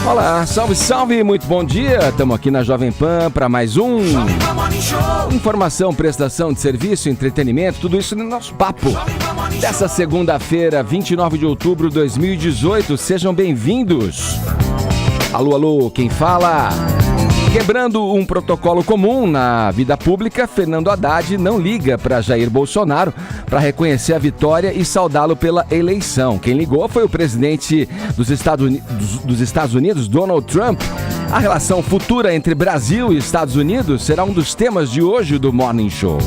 Olá, salve, salve, muito bom dia. Estamos aqui na Jovem Pan para mais um informação, prestação de serviço, entretenimento, tudo isso no nosso papo dessa segunda-feira, 29 de outubro de 2018. Sejam bem-vindos. Alô, alô, quem fala? Quebrando um protocolo comum na vida pública, Fernando Haddad não liga para Jair Bolsonaro para reconhecer a vitória e saudá-lo pela eleição. Quem ligou foi o presidente dos Estados Unidos, Donald Trump. A relação futura entre Brasil e Estados Unidos será um dos temas de hoje do Morning Show.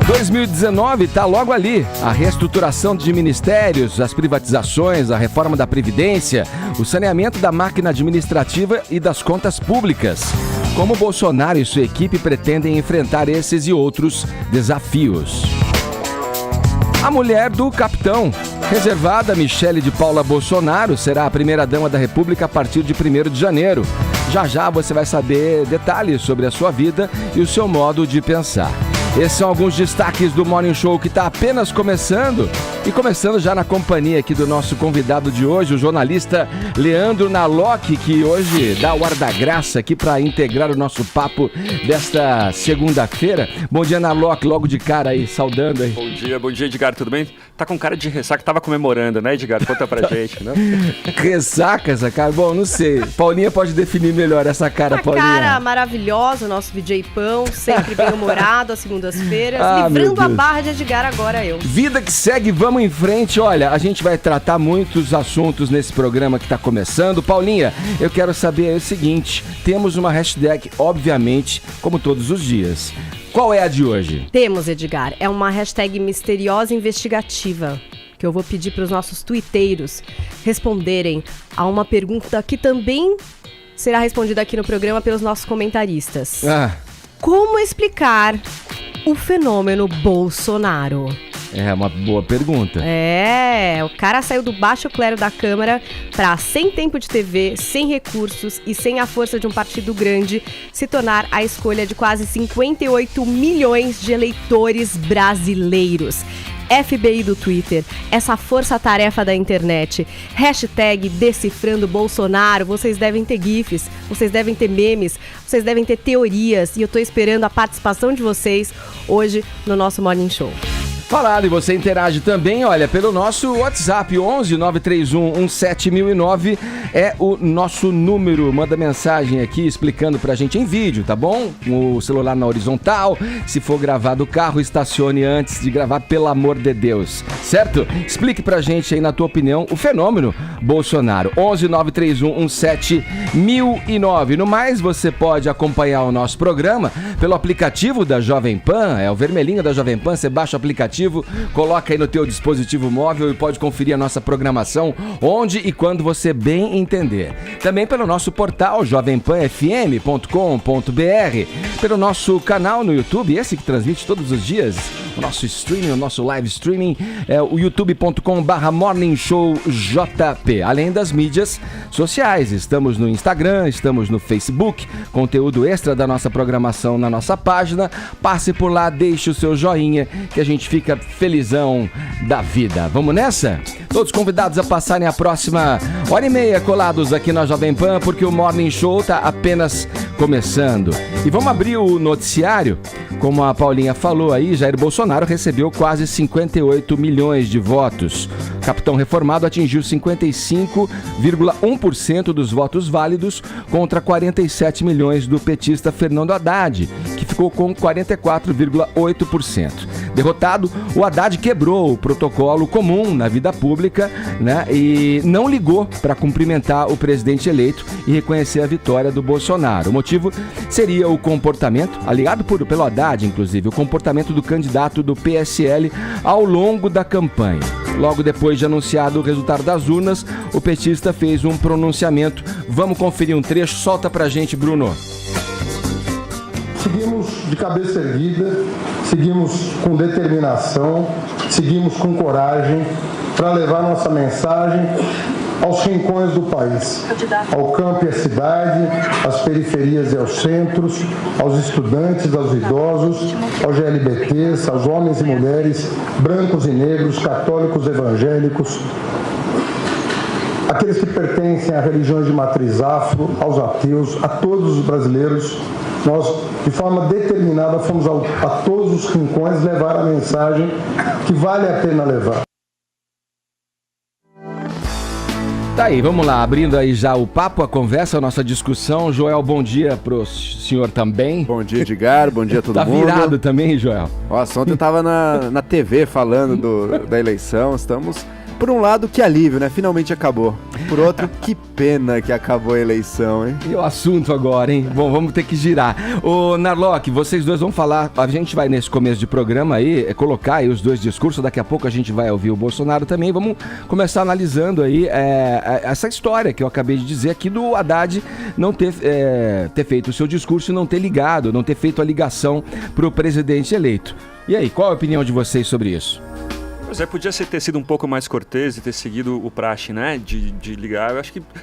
2019 está logo ali. A reestruturação de ministérios, as privatizações, a reforma da Previdência, o saneamento da máquina administrativa e das contas públicas. Como Bolsonaro e sua equipe pretendem enfrentar esses e outros desafios? A mulher do capitão, reservada Michele de Paula Bolsonaro, será a primeira-dama da República a partir de 1º de janeiro. Já já você vai saber detalhes sobre a sua vida e o seu modo de pensar. Esses são alguns destaques do Morning Show que está apenas começando. E começando já na companhia aqui do nosso convidado de hoje, o jornalista Leandro Nalock, que hoje dá o ar da graça aqui para integrar o nosso papo desta segunda-feira. Bom dia, Nalock, logo de cara aí, saudando aí. Bom dia, Edgar, tudo bem? Tá com cara de ressaca, tava comemorando, né, Edgar? Conta pra gente, né? Ressaca essa cara? Bom, não sei. Paulinha pode definir melhor essa cara, Paulinha. Cara maravilhosa, o nosso VJ Pão, sempre bem-humorado às segundas-feiras, livrando a barra de Edgar agora eu. Vida que segue, vamos em frente. Olha, a gente vai tratar muitos assuntos nesse programa que tá começando. Paulinha, eu quero saber o seguinte, temos uma hashtag, obviamente, como todos os dias. Qual é a de hoje? Temos, Edgar, é uma hashtag misteriosa investigativa, que eu vou pedir para os nossos tuiteiros responderem a uma pergunta que também será respondida aqui no programa pelos nossos comentaristas. Como explicar o fenômeno Bolsonaro? É uma boa pergunta. O cara saiu do baixo clero da Câmara pra, sem tempo de TV, sem recursos e sem a força de um partido grande, se tornar a escolha de quase 58 milhões de eleitores brasileiros. FBI do Twitter, essa força-tarefa da internet, hashtag Decifrando Bolsonaro, vocês devem ter gifs, vocês devem ter memes, vocês devem ter teorias e eu tô esperando a participação de vocês hoje no nosso Morning Show. Falado, e você interage também, olha, pelo nosso WhatsApp, 11 931 17009 é o nosso número. Manda mensagem aqui explicando pra gente em vídeo, tá bom? Com o celular na horizontal, se for gravar do carro, estacione antes de gravar, pelo amor de Deus, certo? Explique pra gente aí, na tua opinião, o fenômeno Bolsonaro. 11 931 17009. No mais, você pode acompanhar o nosso programa pelo aplicativo da Jovem Pan, é o vermelhinho da Jovem Pan, você baixa o aplicativo, coloca aí no teu dispositivo móvel e pode conferir a nossa programação onde e quando você bem entender. Também pelo nosso portal jovempanfm.com.br, pelo nosso canal no YouTube, esse que transmite todos os dias o nosso streaming, o nosso live streaming, é o youtube.com/morningshowjp. Além das mídias sociais, estamos no Instagram, estamos no Facebook, conteúdo extra da nossa programação na nossa página. Passe por lá, deixe o seu joinha que a gente fica felizão da vida. Vamos nessa? Todos convidados a passarem a próxima hora e meia colados aqui na Jovem Pan, porque o Morning Show tá apenas começando. E vamos abrir o noticiário. Como a Paulinha falou aí, Jair Bolsonaro recebeu quase 58 milhões de votos. O capitão reformado atingiu 55,1% dos votos válidos contra 47 milhões do petista Fernando Haddad, que ficou com 44,8%. Derrotado, o Haddad quebrou o protocolo comum na vida pública, né, e não ligou para cumprimentar o presidente eleito e reconhecer a vitória do Bolsonaro. O motivo seria o comportamento, alegado pelo Haddad, inclusive, o comportamento do candidato do PSL ao longo da campanha. Logo depois de anunciado o resultado das urnas, o petista fez um pronunciamento. Vamos conferir um trecho. Solta pra gente, Bruno. Seguimos de cabeça erguida, seguimos com determinação, seguimos com coragem para levar nossa mensagem aos rincões do país, ao campo e à cidade, às periferias e aos centros, aos estudantes, aos idosos, aos GLBTs, aos homens e mulheres, brancos e negros, católicos, evangélicos, aqueles que pertencem a religiões de matriz afro, aos ateus, a todos os brasileiros. Nós, de forma determinada, fomos a todos os rincões levar a mensagem que vale a pena levar. Tá aí, vamos lá, abrindo aí já o papo, a conversa, a nossa discussão. Joel, bom dia pro senhor também. Bom dia, Edgar, bom dia a todo mundo. Tá virado também, Joel? Nossa, ontem eu tava na TV falando da eleição, estamos... Por um lado, que alívio, né? Finalmente acabou. Por outro, que pena que acabou a eleição, hein? E o assunto agora, hein? Bom, vamos ter que girar. Ô, Narlock, vocês dois vão falar, a gente vai nesse começo de programa aí, colocar aí os dois discursos, daqui a pouco a gente vai ouvir o Bolsonaro também, vamos começar analisando aí essa história que eu acabei de dizer aqui do Haddad não ter feito o seu discurso e não ter ligado, não ter feito a ligação pro presidente eleito. E aí, qual a opinião de vocês sobre isso? Pois é, podia ter sido um pouco mais cortês e ter seguido o praxe, né, de ligar.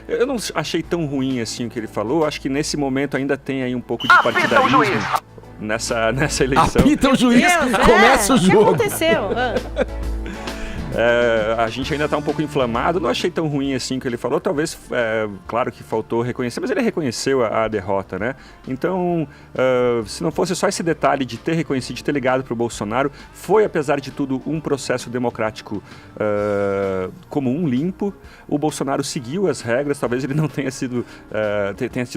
Eu não achei tão ruim assim o que ele falou. Acho que nesse momento ainda tem aí um pouco de partidarismo nessa eleição. Apita o juiz, começa o jogo. O que aconteceu? A gente ainda está um pouco inflamado, não achei tão ruim assim o que ele falou, talvez, claro que faltou reconhecer, mas ele reconheceu a derrota, né? Então, se não fosse só esse detalhe de ter reconhecido, de ter ligado para o Bolsonaro, foi, apesar de tudo, um processo democrático comum, limpo. O Bolsonaro seguiu as regras, talvez ele não tenha sido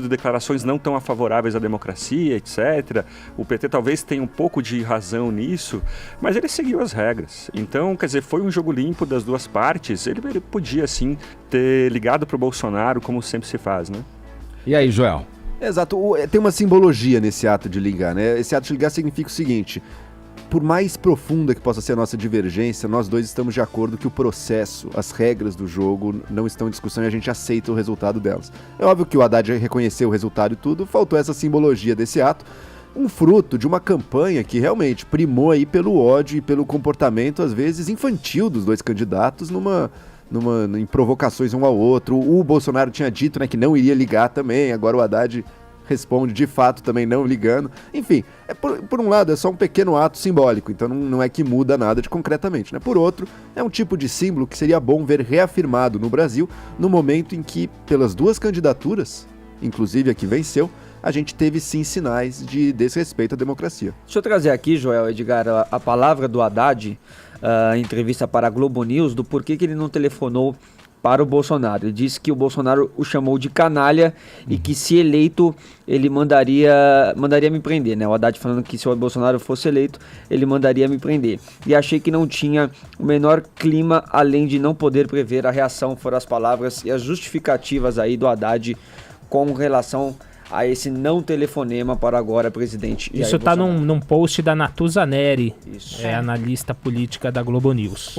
declarações não tão favoráveis à democracia, etc. O PT talvez tenha um pouco de razão nisso, mas ele seguiu as regras. Então, quer dizer, foi um jogo limpo das duas partes. Ele podia, sim, ter ligado para o Bolsonaro, como sempre se faz, né? E aí, Joel? Exato. Tem uma simbologia nesse ato de ligar, né? Esse ato de ligar significa o seguinte: por mais profunda que possa ser a nossa divergência, nós dois estamos de acordo que o processo, as regras do jogo não estão em discussão e a gente aceita o resultado delas. É óbvio que o Haddad reconheceu o resultado e tudo, faltou essa simbologia desse ato. Um fruto de uma campanha que realmente primou aí pelo ódio e pelo comportamento, às vezes, infantil dos dois candidatos em provocações um ao outro. O Bolsonaro tinha dito, né, que não iria ligar também, agora o Haddad responde de fato também não ligando. Enfim, por um lado é só um pequeno ato simbólico, então não é que muda nada de concretamente, né? Por outro, é um tipo de símbolo que seria bom ver reafirmado no Brasil no momento em que, pelas duas candidaturas, inclusive a que venceu, a gente teve sim sinais de desrespeito à democracia. Deixa eu trazer aqui, Joel, Edgar, a palavra do Haddad, em entrevista para a Globo News, do porquê que ele não telefonou para o Bolsonaro. Ele disse que o Bolsonaro o chamou de canalha e que, se eleito, ele mandaria me prender, né? O Haddad falando que, se o Bolsonaro fosse eleito, ele mandaria me prender. E achei que não tinha o menor clima, além de não poder prever a reação, foram as palavras e as justificativas aí do Haddad com relação a esse não telefonema para agora presidente Jair Isso está Bolsonaro. num post da Natuza Neri, Isso. analista política da Globo News.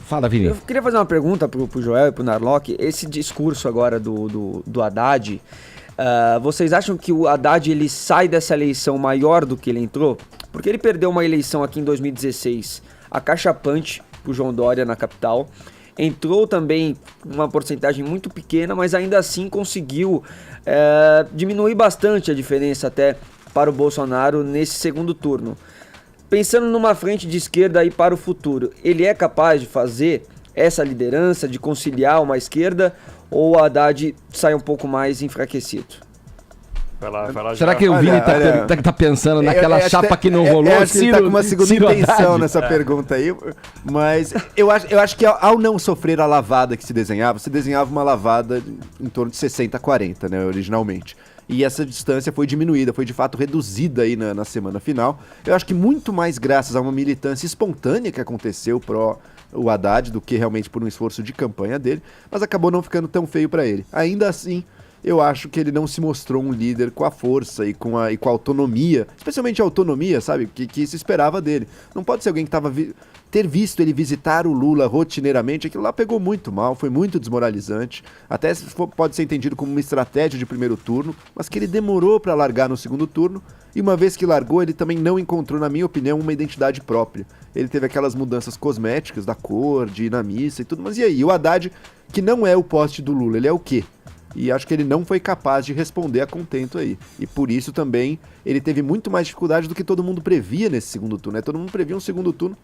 Fala, Vini. Eu queria fazer uma pergunta pro Joel e pro Narlock. Esse discurso agora do Haddad, vocês acham que o Haddad ele sai dessa eleição maior do que ele entrou? Porque ele perdeu uma eleição aqui em 2016, acachapante pro João Dória na capital. Entrou também uma porcentagem muito pequena, mas ainda assim conseguiu diminuir bastante a diferença até para o Bolsonaro nesse segundo turno. Pensando numa frente de esquerda aí para o futuro, ele é capaz de fazer essa liderança, de conciliar uma esquerda, ou o Haddad sai um pouco mais enfraquecido? Vai lá, Será já. que o Vini tá pensando naquela chapa que não rolou? Acho que ele tá com uma segunda intenção Haddad? nessa pergunta aí, mas eu acho que ao não sofrer a lavada que se desenhava uma lavada em torno de 60-40, né, originalmente. E essa distância foi diminuída, foi de fato reduzida aí na semana final. Eu acho que muito mais graças a uma militância espontânea que aconteceu pro o Haddad do que realmente por um esforço de campanha dele, mas acabou não ficando tão feio para ele. Ainda assim, eu acho que ele não se mostrou um líder com a força e com a autonomia, especialmente a autonomia, sabe, que se esperava dele. Não pode ser alguém que ter visto ele visitar o Lula rotineiramente, aquilo lá pegou muito mal, foi muito desmoralizante, até pode ser entendido como uma estratégia de primeiro turno, mas que ele demorou para largar no segundo turno, e uma vez que largou, ele também não encontrou, na minha opinião, uma identidade própria. Ele teve aquelas mudanças cosméticas da cor, de ir na missa e tudo, mas e aí? O Haddad, que não é o poste do Lula, ele é o quê? E acho que ele não foi capaz de responder a contento aí. E por isso também ele teve muito mais dificuldade do que todo mundo previa nesse segundo turno, né? Todo mundo previa um segundo turno,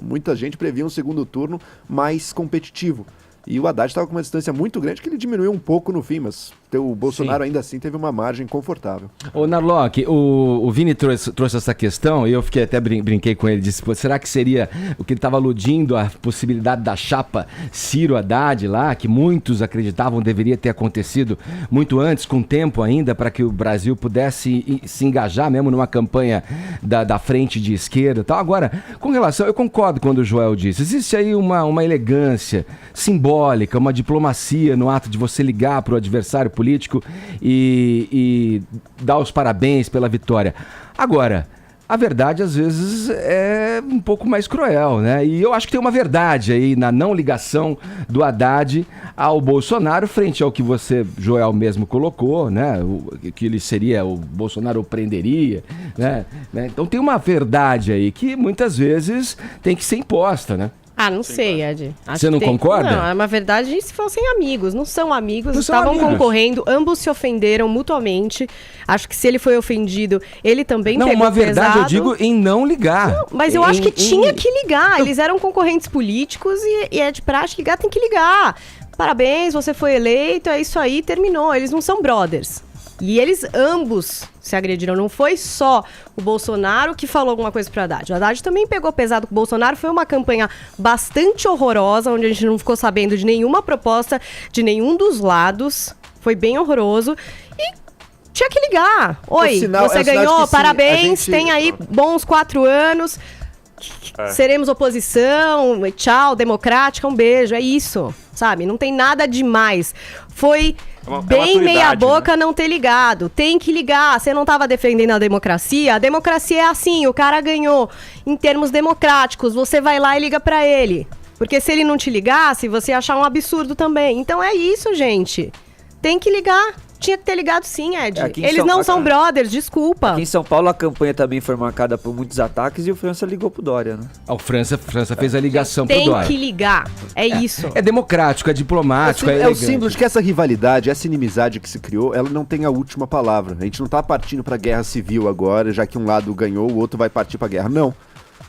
muita gente previa um segundo turno mais competitivo. E o Haddad estava com uma distância muito grande que ele diminuiu um pouco no fim, mas o Bolsonaro ainda assim teve uma margem confortável. Ô, Narlock, o Vini trouxe essa questão e eu fiquei até brinquei com ele, disse, pô, será que seria o que ele estava aludindo a possibilidade da chapa Ciro Haddad lá, que muitos acreditavam deveria ter acontecido muito antes, com tempo ainda, para que o Brasil pudesse se engajar mesmo numa campanha da frente de esquerda e tal. Agora, com relação, eu concordo quando o Joel disse, existe aí uma elegância simbólica, uma diplomacia no ato de você ligar para o adversário político e dar os parabéns pela vitória. Agora, a verdade às vezes é um pouco mais cruel, né? E eu acho que tem uma verdade aí na não ligação do Haddad ao Bolsonaro frente ao que você, Joel, mesmo colocou, né? Que ele seria, o Bolsonaro o prenderia, né? Então tem uma verdade aí que muitas vezes tem que ser imposta, né? Ah, não sei, Ed. Acho Você não que concorda? Não, é uma verdade se fossem amigos. Não são amigos, Não são estavam amigos. concorrendo, ambos se ofenderam mutuamente. Acho que se ele foi ofendido, ele também Não, pegou uma verdade pesado. eu digo em não ligar. Não, mas eu acho que tinha que ligar. Eles eram concorrentes políticos e é de praxe ligar, tem que ligar. Parabéns, você foi eleito, é isso aí, terminou. Eles não são brothers. E eles ambos se agrediram. Não foi só o Bolsonaro que falou alguma coisa pro Haddad. O Haddad também pegou pesado com o Bolsonaro. Foi uma campanha bastante horrorosa, onde a gente não ficou sabendo de nenhuma proposta de nenhum dos lados. Foi bem horroroso. E tinha que ligar. Oi, sinal- você é o sinal de ganhou, que sim, parabéns, a gente- tem aí bons 4 anos. Seremos oposição, tchau, democrática, um beijo, é isso, sabe? Não tem nada demais. Foi bem maturidade, meia boca não ter ligado. Tem que ligar. Você não estava defendendo a democracia é assim, o cara ganhou em termos democráticos, você vai lá e liga pra ele. Porque se ele não te ligasse, você ia achar um absurdo também. Então é isso, gente. Tem que ligar. Tinha que ter ligado sim, Ed. Aqui em Eles São- não são brothers, desculpa. Aqui em São Paulo a campanha também foi marcada por muitos ataques e o França ligou pro Dória, né? A França fez a ligação pro Tem Dória. que ligar. É isso. É democrático, é diplomático, é É o elegante. símbolo de que essa rivalidade, essa inimizade que se criou, ela não tem a última palavra. A gente não tá partindo pra guerra civil agora, já que um lado ganhou, o outro vai partir pra guerra. Não.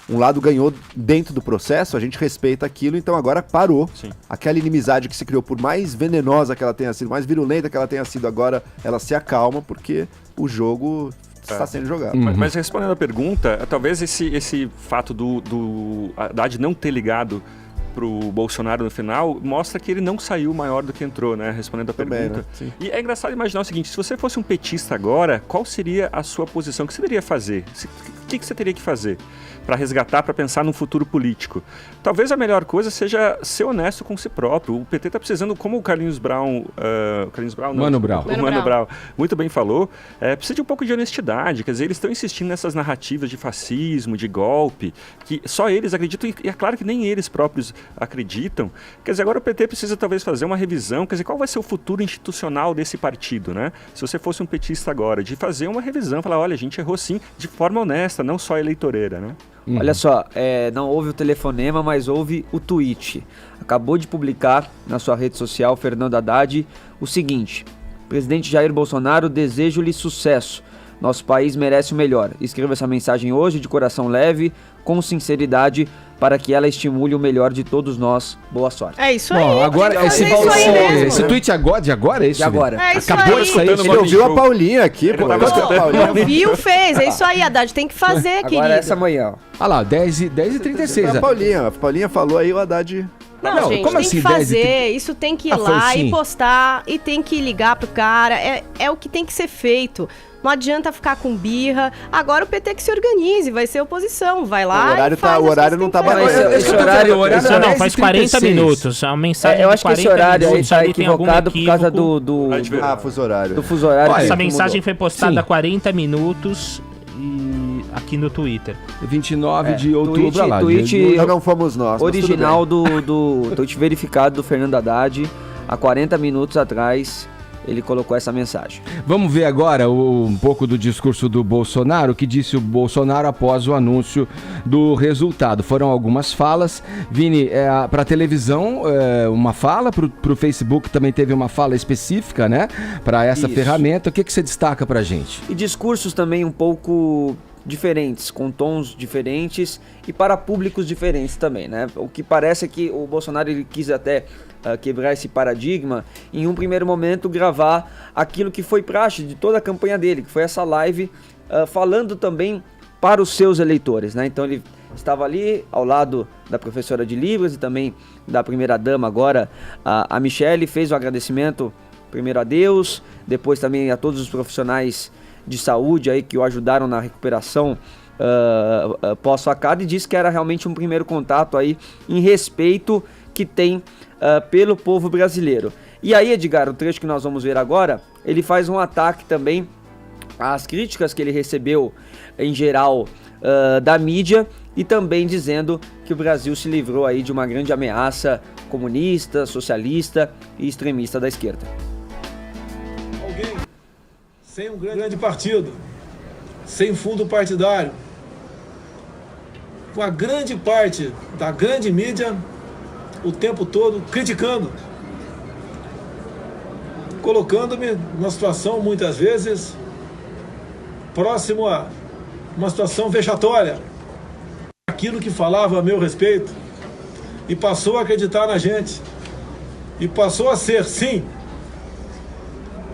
Um lado ganhou dentro do processo, a gente respeita aquilo, então agora parou. Sim. Aquela inimizade que se criou, por mais venenosa que ela tenha sido, mais virulenta que ela tenha sido, agora ela se acalma, porque o jogo está sendo jogado. Mas respondendo a pergunta, talvez esse fato do Haddad não ter ligado pro Bolsonaro no final mostra que ele não saiu maior do que entrou, né? Respondendo a Também, pergunta. né? Sim. E é engraçado imaginar o seguinte, se você fosse um petista agora, qual seria a sua posição? O que você deveria fazer? O que você teria que fazer para resgatar, para pensar num futuro político? Talvez a melhor coisa seja ser honesto com si próprio. O PT está precisando, como o Carlinhos Brown... Mano Brown. O Mano Brown muito bem falou, precisa de um pouco de honestidade. Quer dizer, eles estão insistindo nessas narrativas de fascismo, de golpe, que só eles acreditam, e é claro que nem eles próprios acreditam. Quer dizer, agora o PT precisa talvez fazer uma revisão, quer dizer, qual vai ser o futuro institucional desse partido, né? Se você fosse um petista agora, de fazer uma revisão, falar, olha, a gente errou sim, de forma honesta, não só eleitoreira, né? Olha só, não houve o telefonema, mas houve o tweet. Acabou de publicar na sua rede social, Fernando Haddad, o seguinte: Presidente Jair Bolsonaro, desejo-lhe sucesso. Nosso país merece o melhor. Escreva essa mensagem hoje de coração leve, com sinceridade, para que ela estimule o melhor de todos nós. Boa sorte. É isso aí. Bom, agora tem que esse, fazer isso aí mesmo. esse tweet de agora é isso? De agora. É isso Acabou aí. de sair. Ele ouviu a Paulinha aqui, pô. tava Ele ouviu a Paulinha. Ouviu, fez. É isso aí, Haddad. Tem que fazer, querido. Agora essa manhã, ó. Olha lá, 10h36. A Paulinha falou aí, o Haddad... Não, gente, como tem assim, que 10 fazer, isso tem que ir Ah, foi lá assim? e postar, e tem que ligar pro cara, é o que tem que ser feito. Não adianta ficar com birra. Agora o PT que se organize, vai ser oposição, vai lá O horário e faz tá- o as horário coisas não que tá tem que bom. fazer. Esse horário- Não, faz 40 10h36. minutos. A mensagem Eu de acho que esse 40 horário aí minutos tá ali tem algum equivocado por causa equívoco. do Ah, fuso horário. fuso horário. Olha, que Essa mudou. mensagem foi postada Sim. há 40 minutos e aqui no Twitter. 29 de outubro, tweet- olha lá. tweet- Não fomos nós, mas tudo Original do tweet verificado do Fernando Haddad, há 40 minutos atrás, ele colocou essa mensagem. Vamos ver agora um pouco do discurso do Bolsonaro, o que disse o Bolsonaro após o anúncio do resultado. Foram algumas falas. Vini, para a televisão, uma fala, para o Facebook também teve uma fala específica, né? Para essa Isso. ferramenta. O que você destaca para a gente? E discursos também um pouco diferentes, com tons diferentes e para públicos diferentes também, né? O que parece é que o Bolsonaro ele quis até quebrar esse paradigma, em um primeiro momento gravar aquilo que foi praxe de toda a campanha dele, que foi essa live falando também para os seus eleitores, né? Então ele estava ali ao lado da professora de Libras e também da primeira-dama agora, a Michele, fez o agradecimento primeiro a Deus, depois também a todos os profissionais de saúde aí que o ajudaram na recuperação pós-facada, e disse que era realmente um primeiro contato aí em respeito que tem pelo povo brasileiro. E aí, Edgar, o trecho que nós vamos ver agora, ele faz um ataque também às críticas que ele recebeu em geral da mídia, e também dizendo que o Brasil se livrou aí de uma grande ameaça comunista, socialista e extremista da esquerda. Alguém sem um grande partido, sem fundo partidário, com a grande parte da grande mídia o tempo todo criticando, colocando-me numa situação muitas vezes próximo a uma situação vexatória, aquilo que falava a meu respeito, e passou a acreditar na gente, e passou a ser, sim,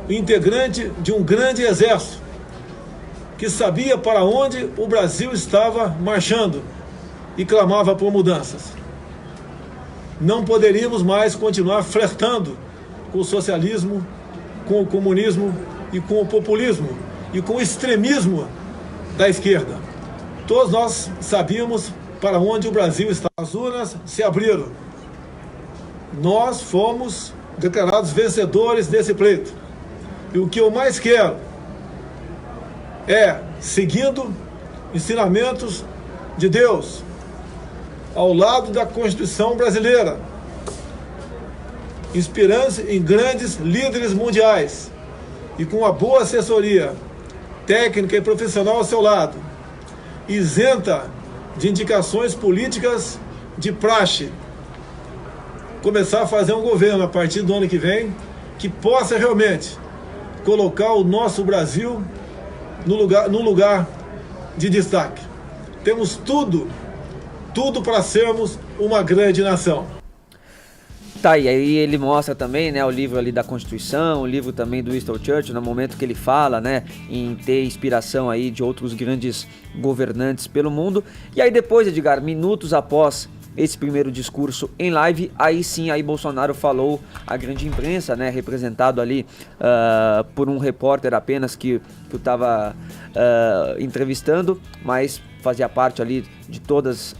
integrante de um grande exército, que sabia para onde o Brasil estava marchando e clamava por mudanças. Não poderíamos mais continuar flertando com o socialismo, com o comunismo e com o populismo e com o extremismo da esquerda. Todos nós sabíamos para onde o Brasil estava. As urnas se abriram. Nós fomos declarados vencedores desse pleito. E o que eu mais quero é, seguindo ensinamentos de Deus, ao lado da Constituição brasileira, inspirando-se em grandes líderes mundiais e com uma boa assessoria técnica e profissional ao seu lado, isenta de indicações políticas de praxe, começar a fazer um governo a partir do ano que vem que possa realmente colocar o nosso Brasil no lugar de destaque. Temos tudo para sermos uma grande nação. Tá, e aí ele mostra também, né, o livro ali da Constituição, o livro também do Winston Churchill, no momento que ele fala, né, em ter inspiração aí de outros grandes governantes pelo mundo. E aí depois, Edgar, minutos após esse primeiro discurso em live, aí sim, aí Bolsonaro falou à grande imprensa, né, representado ali por um repórter apenas que eu estava entrevistando, mas fazia parte ali de todas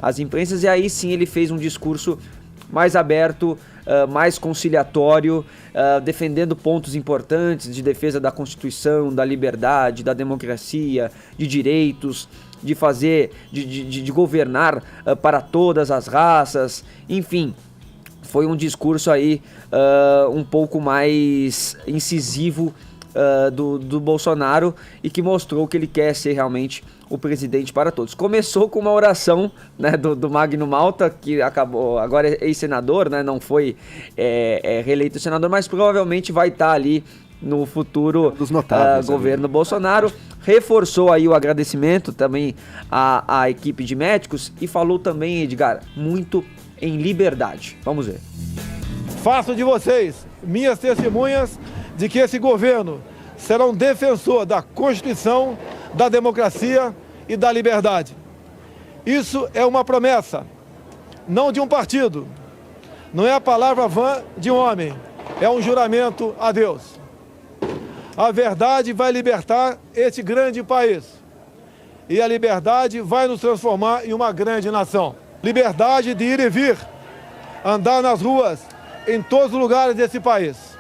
as imprensas, e aí sim ele fez um discurso mais aberto, mais conciliatório, defendendo pontos importantes de defesa da Constituição, da liberdade, da democracia, de direitos, de fazer, de governar para todas as raças, enfim. Foi um discurso aí um pouco mais incisivo do Bolsonaro, e que mostrou que ele quer ser realmente o presidente para todos. Começou com uma oração, né, do Magno Malta, que acabou, agora é ex-senador, né, não foi reeleito senador, mas provavelmente vai estar ali no futuro governo Bolsonaro. Reforçou aí o agradecimento também à equipe de médicos e falou também, Edgar, muito em liberdade. Vamos ver. Faço de vocês minhas testemunhas de que esse governo será um defensor da Constituição, da democracia e da liberdade. Isso é uma promessa, não de um partido, não é a palavra vã de um homem, é um juramento a Deus. A verdade vai libertar este grande país, e a liberdade vai nos transformar em uma grande nação. Liberdade de ir e vir, andar nas ruas, em todos os lugares desse país.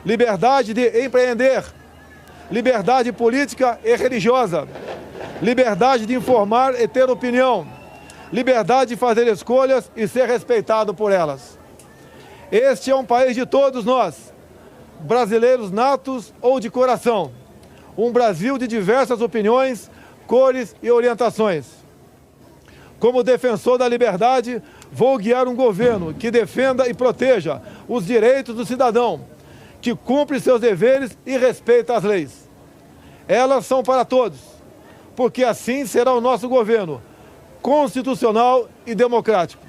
Liberdade de empreender, liberdade política e religiosa, liberdade de informar e ter opinião, liberdade de fazer escolhas e ser respeitado por elas. Este é um país de todos nós, brasileiros natos ou de coração, um Brasil de diversas opiniões, cores e orientações. Como defensor da liberdade, vou guiar um governo que defenda e proteja os direitos do cidadão, que cumpre seus deveres e respeita as leis. Elas são para todos, porque assim será o nosso governo, constitucional e democrático.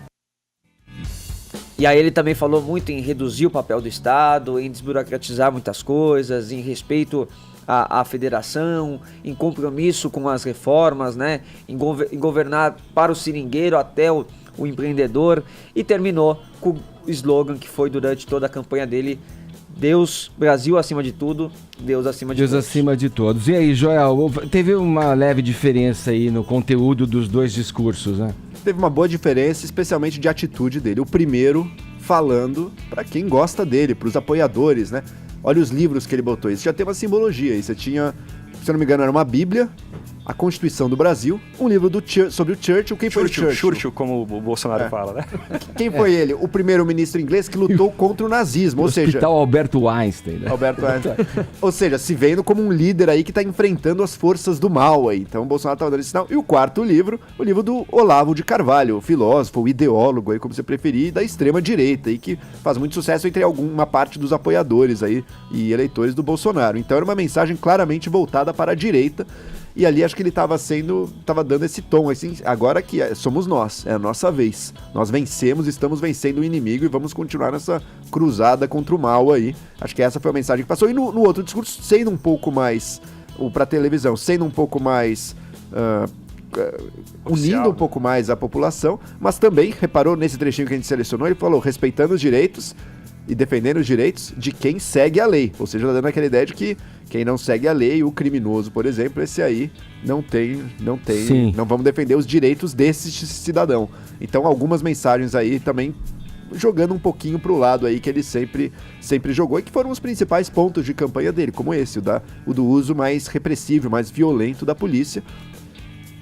E aí ele também falou muito em reduzir o papel do Estado, em desburocratizar muitas coisas, em respeito à federação, em compromisso com as reformas, né? Em governar para o seringueiro até o empreendedor. E terminou com o slogan que foi durante toda a campanha dele: Deus, Brasil acima de tudo, Deus acima de todos. Deus acima de todos. E aí, Joel, teve uma leve diferença aí no conteúdo dos dois discursos, né? Teve uma boa diferença, especialmente de atitude dele. O primeiro falando para quem gosta dele, para os apoiadores, né? Olha os livros que ele botou. Isso já tem uma simbologia. Aí você tinha, se eu não me engano, era uma Bíblia, a Constituição do Brasil, um livro sobre o Churchill. Quem foi o Churchill? Churchill, como o Bolsonaro fala, né? Quem foi ele? O primeiro-ministro inglês que lutou contra o nazismo, ou seja... Hospital Alberto Einstein, né? Alberto Einstein. Ou seja, se vendo como um líder aí que está enfrentando as forças do mal aí. Então o Bolsonaro estava dando esse sinal. E o quarto livro, o livro do Olavo de Carvalho, o filósofo, o ideólogo aí, como você preferir, da extrema-direita aí, que faz muito sucesso entre uma parte dos apoiadores aí e eleitores do Bolsonaro. Então era uma mensagem claramente voltada para a direita. E ali acho que ele estava dando esse tom, assim, agora que somos nós, é a nossa vez. Nós vencemos, estamos vencendo o inimigo e vamos continuar nessa cruzada contra o mal aí. Acho que essa foi a mensagem que passou. E no outro discurso, sendo um pouco mais, para televisão, sendo um pouco mais... unindo um pouco mais a população, mas também, reparou nesse trechinho que a gente selecionou, ele falou, respeitando os direitos e defendendo os direitos de quem segue a lei. Ou seja, dando aquela ideia de que quem não segue a lei, o criminoso, por exemplo, esse aí não vamos defender os direitos desse cidadão. Então, algumas mensagens aí também jogando um pouquinho pro lado aí que ele sempre jogou e que foram os principais pontos de campanha dele, como esse, o do uso mais repressivo, mais violento da polícia.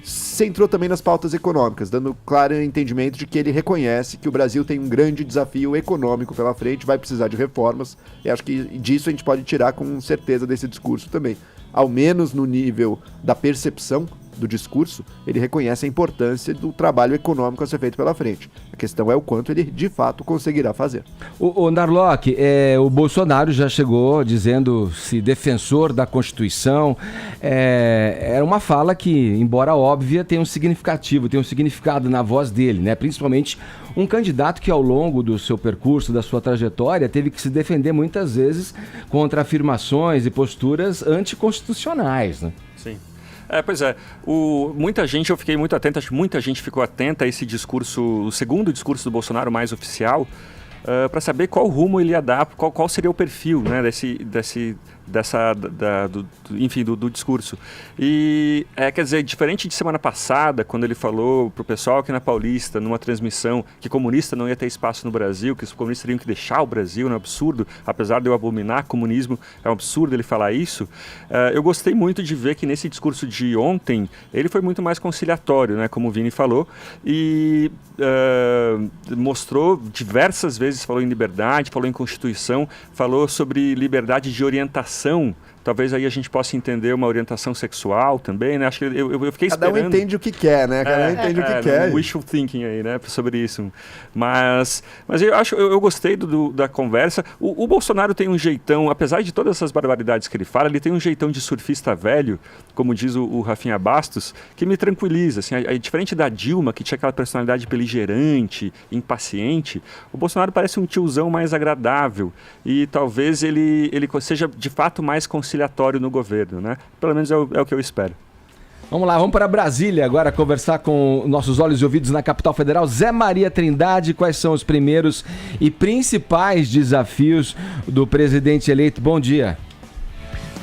Centrou também nas pautas econômicas, dando claro entendimento de que ele reconhece que o Brasil tem um grande desafio econômico pela frente, vai precisar de reformas, e acho que disso a gente pode tirar com certeza desse discurso também. Ao menos no nível da percepção do discurso, ele reconhece a importância do trabalho econômico a ser feito pela frente. A questão é o quanto ele, de fato, conseguirá fazer. O Narlock, o Bolsonaro já chegou dizendo-se defensor da Constituição. Era uma fala que, embora óbvia, tem um significado na voz dele, né? Principalmente um candidato que, ao longo do seu percurso, da sua trajetória, teve que se defender muitas vezes contra afirmações e posturas anticonstitucionais, né? Sim. Pois é, eu fiquei muito atento, acho que muita gente ficou atenta a esse discurso, o segundo discurso do Bolsonaro mais oficial, para saber qual rumo ele ia dar, qual seria o perfil, né, do discurso. E, quer dizer, diferente de semana passada, quando ele falou pro pessoal aqui na Paulista, numa transmissão, que comunista não ia ter espaço no Brasil, que os comunistas teriam que deixar o Brasil, é um absurdo, apesar de eu abominar comunismo, é um absurdo ele falar isso. Eu gostei muito de ver que nesse discurso de ontem, ele foi muito mais conciliatório, né, como o Vini falou, e mostrou diversas vezes, falou em liberdade, falou em Constituição, falou sobre liberdade de orientação. Talvez aí a gente possa entender uma orientação sexual também, né? Acho que eu fiquei esperando. Cada um entende o que quer, né? Cada um entende o que quer. Wishful thinking aí, né? Sobre isso. Mas eu gostei da conversa. O Bolsonaro tem um jeitão, apesar de todas essas barbaridades que ele fala, ele tem um jeitão de surfista velho, como diz o Rafinha Bastos, que me tranquiliza. Assim, diferente da Dilma, que tinha aquela personalidade beligerante, impaciente, o Bolsonaro parece um tiozão mais agradável. E talvez ele seja de fato mais conciliatório no governo, né? Pelo menos é o que eu espero. Vamos lá, vamos para Brasília agora conversar com nossos olhos e ouvidos na capital federal. Zé Maria Trindade, quais são os primeiros e principais desafios do presidente eleito? Bom dia.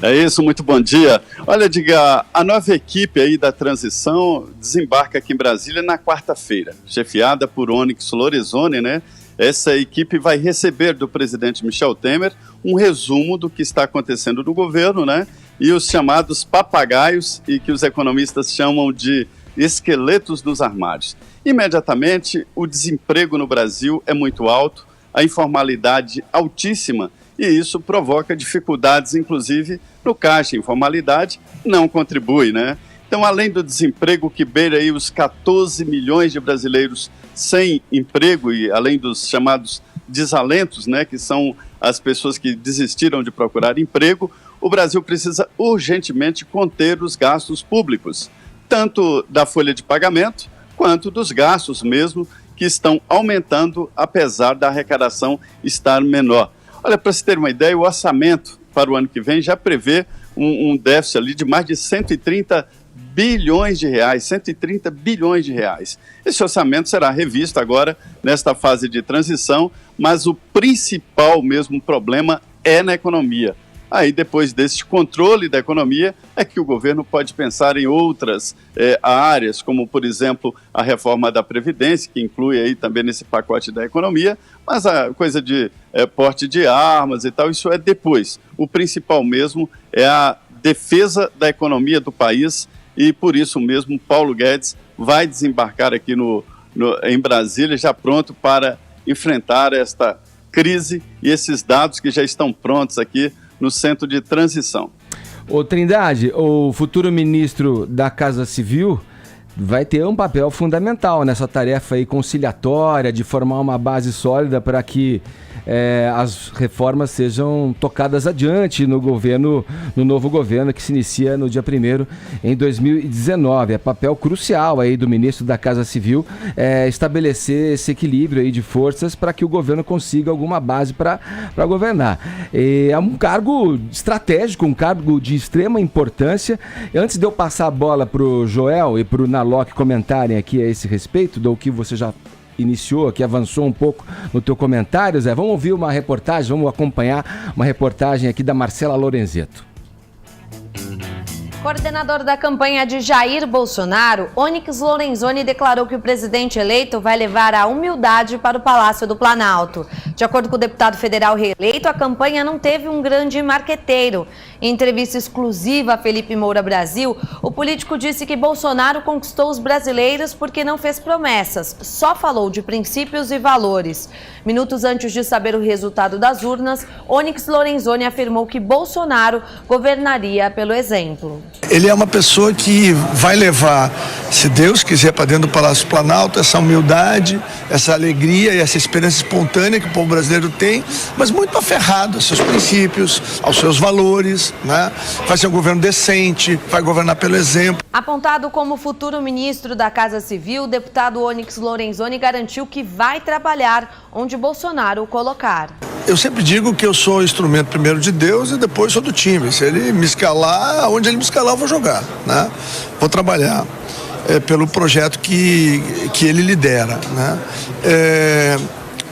É isso, muito bom dia. Olha, Diga, a nova equipe aí da transição desembarca aqui em Brasília na quarta-feira, chefiada por Onyx Lorenzoni, né? Essa equipe vai receber do presidente Michel Temer um resumo do que está acontecendo no governo, né? E os chamados papagaios, e que os economistas chamam de esqueletos nos armários. Imediatamente, o desemprego no Brasil é muito alto, a informalidade altíssima, e isso provoca dificuldades, inclusive, no caixa. A informalidade não contribui, né? Então, além do desemprego que beira aí os 14 milhões de brasileiros sem emprego e além dos chamados desalentos, né, que são as pessoas que desistiram de procurar emprego, o Brasil precisa urgentemente conter os gastos públicos, tanto da folha de pagamento quanto dos gastos mesmo que estão aumentando, apesar da arrecadação estar menor. Olha, para você ter uma ideia, o orçamento para o ano que vem já prevê um déficit ali de mais de 130 bilhões de reais, 130 bilhões de reais. Esse orçamento será revisto agora nesta fase de transição, mas o principal mesmo problema é na economia. Aí, depois desse controle da economia, é que o governo pode pensar em outras áreas, como, por exemplo, a reforma da Previdência, que inclui aí também nesse pacote da economia, mas a coisa de porte de armas e tal, isso é depois. O principal mesmo é a defesa da economia do país e, por isso mesmo, Paulo Guedes vai desembarcar aqui em Brasília, já pronto para enfrentar esta crise e esses dados que já estão prontos aqui no centro de transição. Ô Trindade, o futuro ministro da Casa Civil vai ter um papel fundamental nessa tarefa aí conciliatória de formar uma base sólida para que as reformas sejam tocadas adiante no novo governo que se inicia no dia 1º em 2019. É papel crucial aí do ministro da Casa Civil estabelecer esse equilíbrio aí de forças para que o governo consiga alguma base para governar. É um cargo estratégico, um cargo de extrema importância. Antes de eu passar a bola para o Joel e para o Narlock comentarem aqui a esse respeito, do que você já iniciou, que avançou um pouco no teu comentário, Zé, vamos ouvir uma reportagem, vamos acompanhar uma reportagem aqui da Marcela Lorenzetto. Coordenador da campanha de Jair Bolsonaro, Onyx Lorenzoni declarou que o presidente eleito vai levar a humildade para o Palácio do Planalto. De acordo com o deputado federal reeleito, a campanha não teve um grande marqueteiro. Em entrevista exclusiva a Felipe Moura Brasil, o político disse que Bolsonaro conquistou os brasileiros porque não fez promessas, só falou de princípios e valores. Minutos antes de saber o resultado das urnas, Onyx Lorenzoni afirmou que Bolsonaro governaria pelo exemplo. Ele é uma pessoa que vai levar, se Deus quiser, para dentro do Palácio Planalto, essa humildade, essa alegria e essa esperança espontânea que o povo brasileiro tem, mas muito aferrado aos seus princípios, aos seus valores, né? Vai ser um governo decente, vai governar pelo exemplo. Apontado como futuro ministro da Casa Civil, o deputado Onyx Lorenzoni garantiu que vai trabalhar onde Bolsonaro o colocar. Eu sempre digo que eu sou instrumento primeiro de Deus e depois sou do time. Se ele me escalar, onde ele me escalar eu vou jogar, né? Vou trabalhar pelo projeto que ele lidera, né?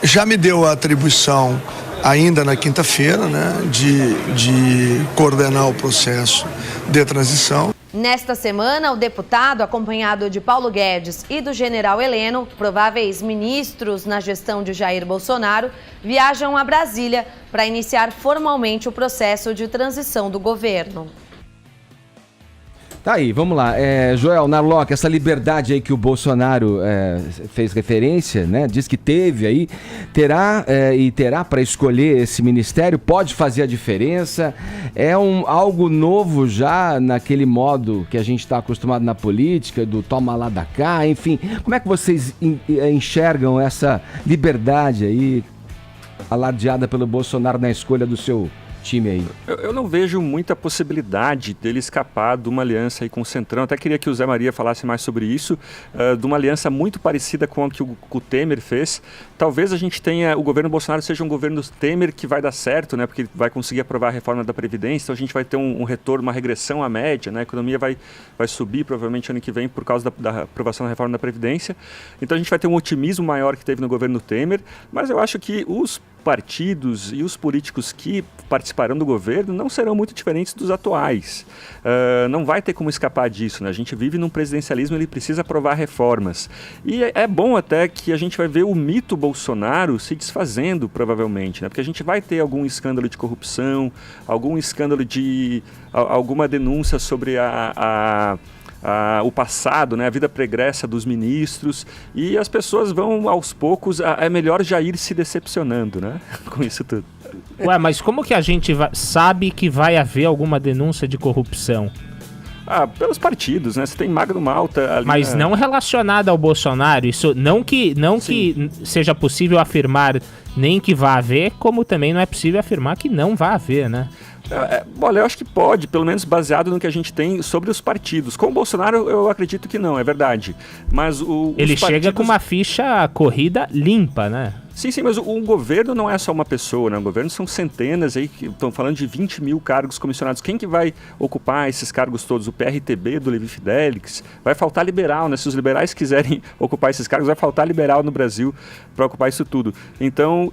Já me deu a atribuição ainda na quinta-feira, né, de coordenar o processo de transição. Nesta semana, o deputado, acompanhado de Paulo Guedes e do general Heleno, prováveis ministros na gestão de Jair Bolsonaro, viajam a Brasília para iniciar formalmente o processo de transição do governo. Tá aí, vamos lá. Joel, Narlock, essa liberdade aí que o Bolsonaro fez referência, né? Diz que teve aí, terá para escolher esse ministério, pode fazer a diferença. É algo novo já naquele modo que a gente está acostumado na política, do toma lá da cá, enfim. Como é que vocês enxergam essa liberdade aí alardeada pelo Bolsonaro na escolha do seu time aí? Eu não vejo muita possibilidade dele escapar de uma aliança aí com o Centrão. Até queria que o Zé Maria falasse mais sobre isso, de uma aliança muito parecida com a que o Temer fez. Talvez a gente tenha, o governo Bolsonaro seja um governo Temer que vai dar certo, né? Porque ele vai conseguir aprovar a reforma da Previdência, então a gente vai ter um retorno, uma regressão à média, né? A economia vai subir provavelmente ano que vem por causa da aprovação da reforma da Previdência. Então a gente vai ter um otimismo maior que teve no governo Temer, mas eu acho que os partidos e os políticos que participarão do governo não serão muito diferentes dos atuais. Não vai ter como escapar disso, né? A gente vive num presidencialismo, ele precisa aprovar reformas. E é bom até que a gente vai ver o mito Bolsonaro se desfazendo, provavelmente, né? Porque a gente vai ter algum escândalo de corrupção, algum escândalo de alguma denúncia sobre o passado, né, a vida pregressa dos ministros, e as pessoas vão aos poucos, é melhor já ir se decepcionando, né, com isso tudo. Ué, mas como que a gente sabe que vai haver alguma denúncia de corrupção? Pelos partidos, né? Você tem Magno Malta ali. Mas não relacionada ao Bolsonaro. Isso não que seja possível afirmar nem que vá haver, como também não é possível afirmar que não vai haver, né? Olha, eu acho que pode, pelo menos baseado no que a gente tem sobre os partidos. Com o Bolsonaro, eu acredito que não, é verdade. Mas ele chega com uma ficha corrida limpa, né? Sim, mas o governo não é só uma pessoa, né? O governo são centenas aí, que estão falando de 20 mil cargos comissionados. Quem que vai ocupar esses cargos todos? O PRTB do Levi Fidelix? Vai faltar liberal, né? Se os liberais quiserem ocupar esses cargos, vai faltar liberal no Brasil para ocupar isso tudo. Então,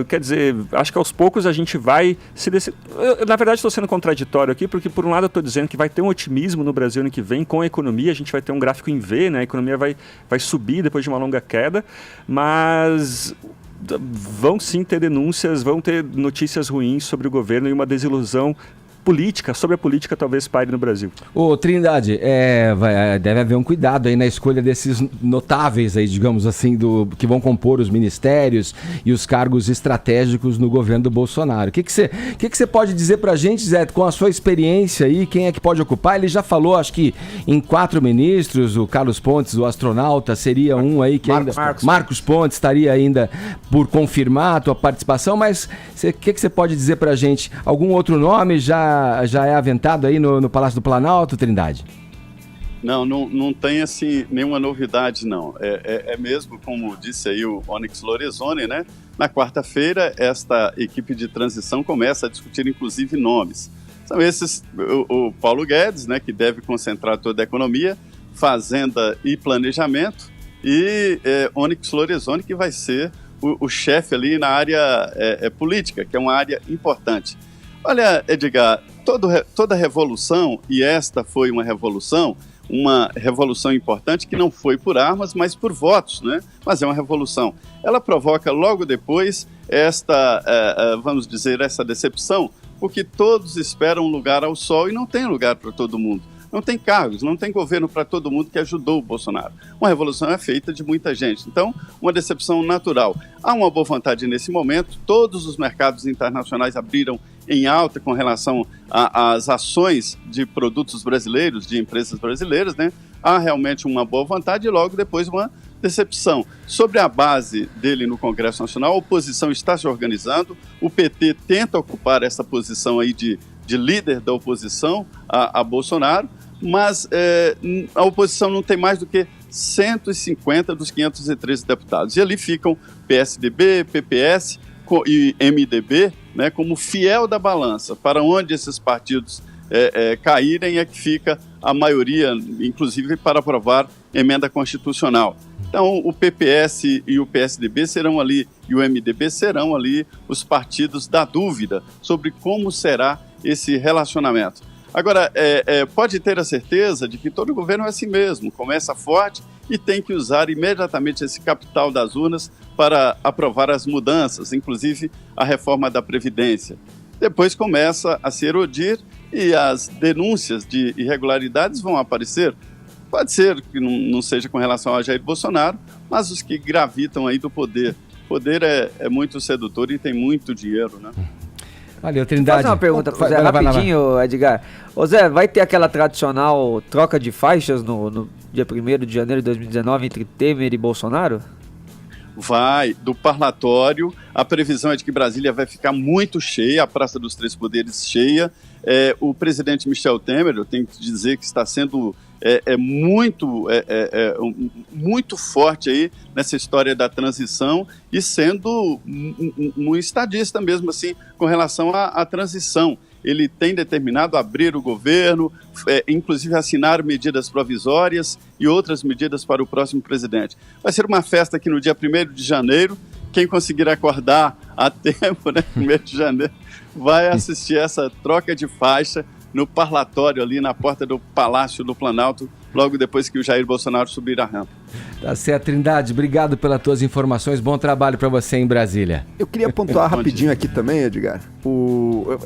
quer dizer, acho que aos poucos a gente vai se eu, na verdade, estou sendo contraditório aqui, porque por um lado eu estou dizendo que vai ter um otimismo no Brasil ano que vem com a economia, a gente vai ter um gráfico em V, né? A economia vai subir depois de uma longa queda, mas vão sim ter denúncias, vão ter notícias ruins sobre o governo e uma desilusão política, sobre a política talvez pare no Brasil. Ô, Trindade, deve haver um cuidado aí na escolha desses notáveis aí, digamos assim, que vão compor os ministérios e os cargos estratégicos no governo do Bolsonaro. O que você pode dizer pra gente, Zé, com a sua experiência aí, quem é que pode ocupar? Ele já falou, acho que em 4 ministros, o Carlos Pontes, o astronauta, seria um aí que Marcos Pontes estaria ainda por confirmar a tua participação, mas o que você pode dizer pra gente? Algum outro nome já é aventado aí no Palácio do Planalto, Trindade? Não tem assim nenhuma novidade, não. É mesmo, como disse aí o Onyx Lorenzoni, né? Na quarta-feira, esta equipe de transição começa a discutir, inclusive, nomes. São esses, o Paulo Guedes, né? Que deve concentrar toda a economia, fazenda e planejamento, e Onyx Lorenzoni, que vai ser o chefe ali na área política, que é uma área importante. Olha, Edgar, toda revolução, e esta foi uma revolução importante que não foi por armas, mas por votos, né? Mas é uma revolução. Ela provoca logo depois vamos dizer, essa decepção, porque todos esperam um lugar ao sol e não tem lugar para todo mundo. Não tem cargos, não tem governo para todo mundo que ajudou o Bolsonaro. Uma revolução é feita de muita gente, então uma decepção natural. Há uma boa vontade nesse momento, todos os mercados internacionais abriram em alta com relação às ações de produtos brasileiros, de empresas brasileiras, né? Há realmente uma boa vontade e logo depois uma decepção. Sobre a base dele no Congresso Nacional, a oposição está se organizando, o PT tenta ocupar essa posição aí de líder da oposição a Bolsonaro, mas a oposição não tem mais do que 150 dos 513 deputados. E ali ficam PSDB, PPS e MDB, né, como fiel da balança. Para onde esses partidos caírem é que fica a maioria, inclusive para aprovar emenda constitucional. Então, o PPS e o PSDB serão ali, e o MDB serão ali os partidos da dúvida sobre como será esse relacionamento. Agora, pode ter a certeza de que todo governo é assim mesmo, começa forte e tem que usar imediatamente esse capital das urnas para aprovar as mudanças, inclusive a reforma da Previdência. Depois começa a se erodir e as denúncias de irregularidades vão aparecer. Pode ser que não seja com relação a Jair Bolsonaro, mas os que gravitam aí do poder. O poder é muito sedutor e tem muito dinheiro, né? Valeu, Trindade. Fazer uma pergunta pro Zé, rapidinho, Edgar. Ô Zé, vai ter aquela tradicional troca de faixas no dia 1º de janeiro de 2019 entre Temer e Bolsonaro? Vai, do parlatório, a previsão é de que Brasília vai ficar muito cheia, a Praça dos Três Poderes cheia. O presidente Michel Temer, eu tenho que dizer que está sendo muito forte aí nessa história da transição e sendo um estadista mesmo assim com relação à transição. Ele tem determinado abrir o governo, inclusive assinar medidas provisórias e outras medidas para o próximo presidente. Vai ser uma festa aqui no dia 1º de janeiro. Quem conseguir acordar a tempo, né, 1º de janeiro, vai assistir essa troca de faixa no parlatório ali na porta do Palácio do Planalto, logo depois que o Jair Bolsonaro subir a rampa. Tá certo, Trindade, obrigado pelas tuas informações, bom trabalho para você em Brasília. Eu queria pontuar rapidinho aqui também, Edgar,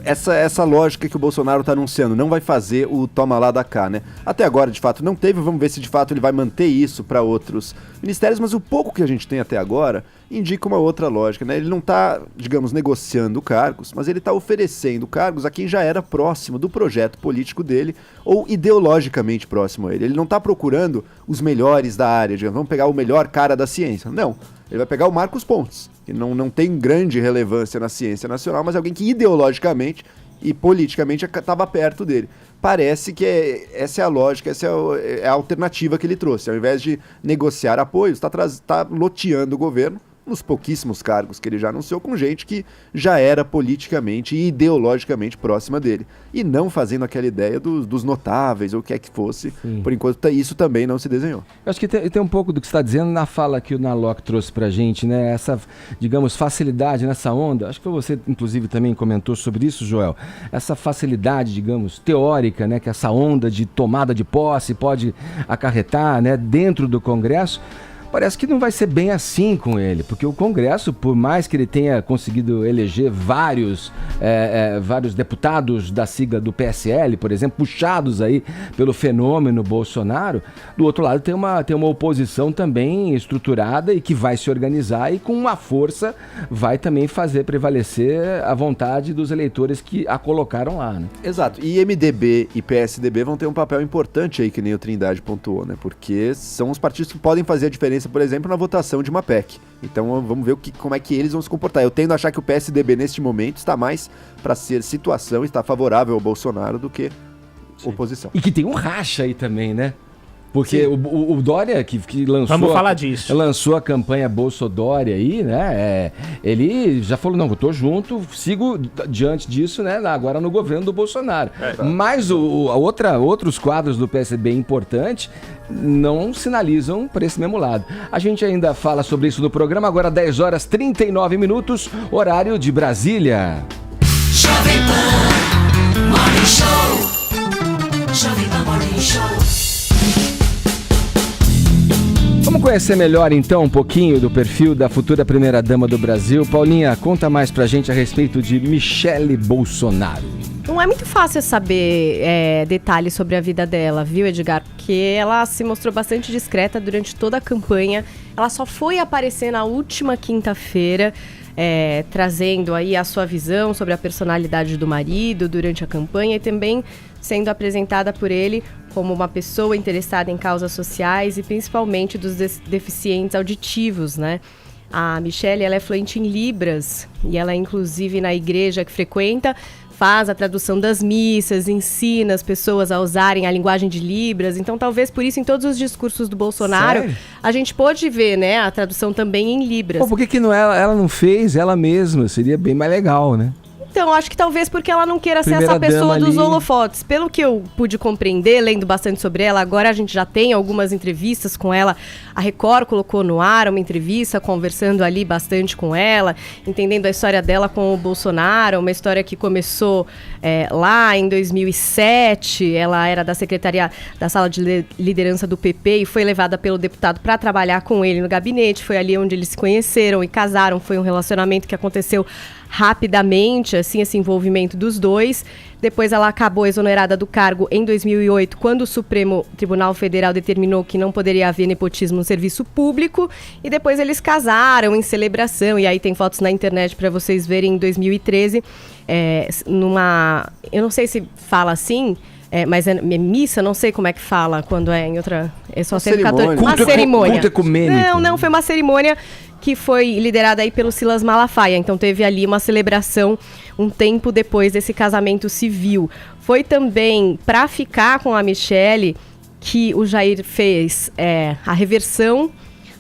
essa lógica que o Bolsonaro está anunciando, não vai fazer o toma lá da cá, né? Até agora, de fato, não teve, vamos ver se de fato ele vai manter isso para outros ministérios, mas o pouco que a gente tem até agora indica uma outra lógica, né? Ele não está, digamos, negociando cargos, mas ele está oferecendo cargos a quem já era próximo do projeto político dele ou ideologicamente próximo a ele. Ele não está procurando os melhores da área, digamos, vamos pegar o melhor cara da ciência. Não, ele vai pegar o Marcos Pontes, que não tem grande relevância na ciência nacional, mas é alguém que ideologicamente e politicamente estava perto dele. Parece que essa é a lógica, essa é a alternativa que ele trouxe. Ao invés de negociar apoios, está loteando o governo nos pouquíssimos cargos que ele já anunciou com gente que já era politicamente e ideologicamente próxima dele. E não fazendo aquela ideia dos notáveis ou o que é que fosse. Sim. Por enquanto, isso também não se desenhou. Eu acho que tem um pouco do que você está dizendo na fala que o Narlock trouxe pra gente, né? Essa, digamos, facilidade nessa onda. Acho que você, inclusive, também comentou sobre isso, Joel. Essa facilidade, digamos, teórica, né? Que essa onda de tomada de posse pode acarretar, né? Dentro do Congresso. Parece que não vai ser bem assim com ele, porque o Congresso, por mais que ele tenha conseguido eleger vários deputados da sigla do PSL, por exemplo, puxados aí pelo fenômeno Bolsonaro, do outro lado tem uma oposição também estruturada e que vai se organizar e com uma força vai também fazer prevalecer a vontade dos eleitores que a colocaram lá, né? Exato, e MDB e PSDB vão ter um papel importante aí, que nem o Trindade pontuou, né? Porque são os partidos que podem fazer a diferença, por exemplo, na votação de uma PEC. Então vamos ver como é que eles vão se comportar. Eu tendo a achar que o PSDB neste momento está mais para ser situação, está favorável ao Bolsonaro do que oposição. E que tem um racha aí também, né? Porque o Dória, que lançou, vamos falar disso. Lançou a campanha Bolsodória aí, né? Ele já falou, não, eu tô junto, sigo diante disso, né? Agora no governo do Bolsonaro. Mas outros quadros do PSDB importantes não sinalizam para esse mesmo lado. A gente ainda fala sobre isso no programa, agora 10 horas 39 minutos, horário de Brasília. Jovem Pan Morning Show. Jovem Pan Morning Show. Vamos conhecer melhor, então, um pouquinho do perfil da futura primeira-dama do Brasil. Paulinha, conta mais pra gente a respeito de Michele Bolsonaro. Não é muito fácil saber detalhes sobre a vida dela, viu, Edgar? Porque ela se mostrou bastante discreta durante toda a campanha. Ela só foi aparecer na última quinta-feira, trazendo aí a sua visão sobre a personalidade do marido durante a campanha e também sendo apresentada por ele como uma pessoa interessada em causas sociais e principalmente dos deficientes auditivos, né? A Michele, ela é fluente em Libras e ela, inclusive, na igreja que frequenta, faz a tradução das missas, ensina as pessoas a usarem a linguagem de Libras. Então, talvez por isso, em todos os discursos do Bolsonaro, sério? A gente pôde ver, né, a tradução também em Libras. Pô, por que ela não fez ela mesma? Seria bem mais legal, né? Então, acho que talvez porque ela não queira ser essa pessoa dos holofotes. Pelo que eu pude compreender, lendo bastante sobre ela, agora a gente já tem algumas entrevistas com ela. A Record colocou no ar uma entrevista, conversando ali bastante com ela, entendendo a história dela com o Bolsonaro, uma história que começou lá em 2007. Ela era da secretaria da sala de liderança do PP e foi levada pelo deputado para trabalhar com ele no gabinete. Foi ali onde eles se conheceram e casaram. Foi um relacionamento que aconteceu rapidamente, assim, esse envolvimento dos dois. Depois ela acabou exonerada do cargo em 2008, quando o Supremo Tribunal Federal determinou que não poderia haver nepotismo no serviço público. E depois eles casaram em celebração, e aí tem fotos na internet para vocês verem, em 2013, eu não sei se fala assim, mas é missa, não sei como é que fala quando é em outra... É só uma cerimônia. Culto ecumênico. Não, foi uma cerimônia que foi liderada aí pelo Silas Malafaia. Então teve ali uma celebração um tempo depois desse casamento civil. Foi também para ficar com a Michele que o Jair fez a reversão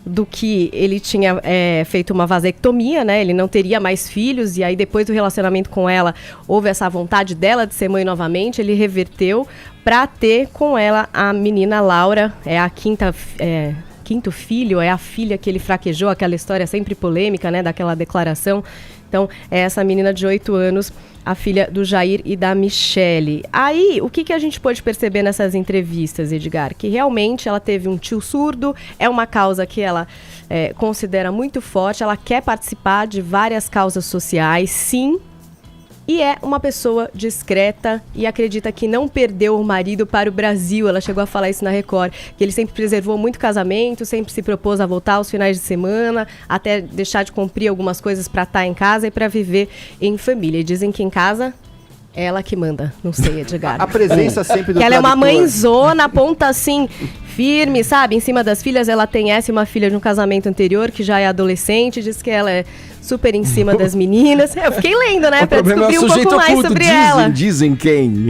do que ele tinha feito uma vasectomia, né? Ele não teria mais filhos, e aí depois do relacionamento com ela, houve essa vontade dela de ser mãe novamente. Ele reverteu para ter com ela a menina Laura, quinto filho, é a filha que ele fraquejou, aquela história sempre polêmica, né, daquela declaração. Então, é essa menina de 8 anos, a filha do Jair e da Michele. Aí, o que a gente pôde perceber nessas entrevistas, Edgar? Que realmente ela teve um tio surdo, é uma causa que ela considera muito forte, ela quer participar de várias causas sociais, sim, e é uma pessoa discreta e acredita que não perdeu o marido para o Brasil. Ela chegou a falar isso na Record, que ele sempre preservou muito casamento, sempre se propôs a voltar aos finais de semana, até deixar de cumprir algumas coisas para estar em casa e para viver em família. E dizem que em casa é ela que manda, não sei, Edgar. A presença sempre do que ela é uma mãezona, ponta assim, firme, sabe? Em cima das filhas, ela tem essa e uma filha de um casamento anterior, que já é adolescente, diz que ela é super em cima das meninas. Eu fiquei lendo, né? Pra descobrir um pouco mais sobre ela. Dizem quem?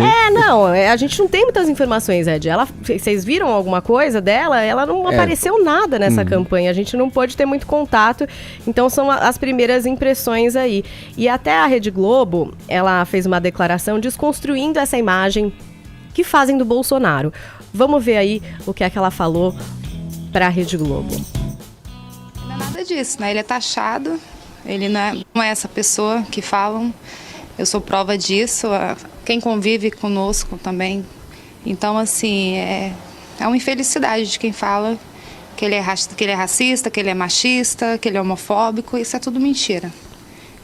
A gente não tem muitas informações, Ed. Vocês viram alguma coisa dela? Ela não apareceu nada nessa campanha. A gente não pôde ter muito contato. Então são as primeiras impressões aí. E até a Rede Globo, ela fez uma declaração desconstruindo essa imagem que fazem do Bolsonaro. Vamos ver aí o que é que ela falou para a Rede Globo. Não é nada disso, né? Ele é taxado, ele não é essa pessoa que falam. Eu sou prova disso, quem convive conosco também. Então, assim, é uma infelicidade de quem fala que ele é racista, que ele é machista, que ele é homofóbico. Isso é tudo mentira.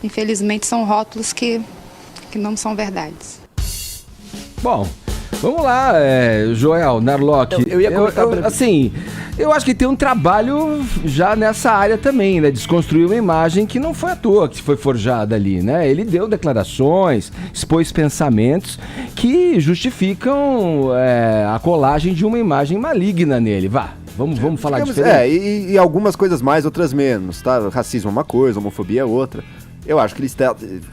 Infelizmente, são rótulos que não são verdades. Bom, vamos lá, Joel Narlock. Eu ia comentar eu acho que tem um trabalho já nessa área também, né? Desconstruir uma imagem que não foi à toa que foi forjada ali, né? Ele deu declarações, expôs pensamentos que justificam a colagem de uma imagem maligna nele. Vamos falar diferente. E algumas coisas mais, outras menos, tá? Racismo é uma coisa, homofobia é outra. Eu acho que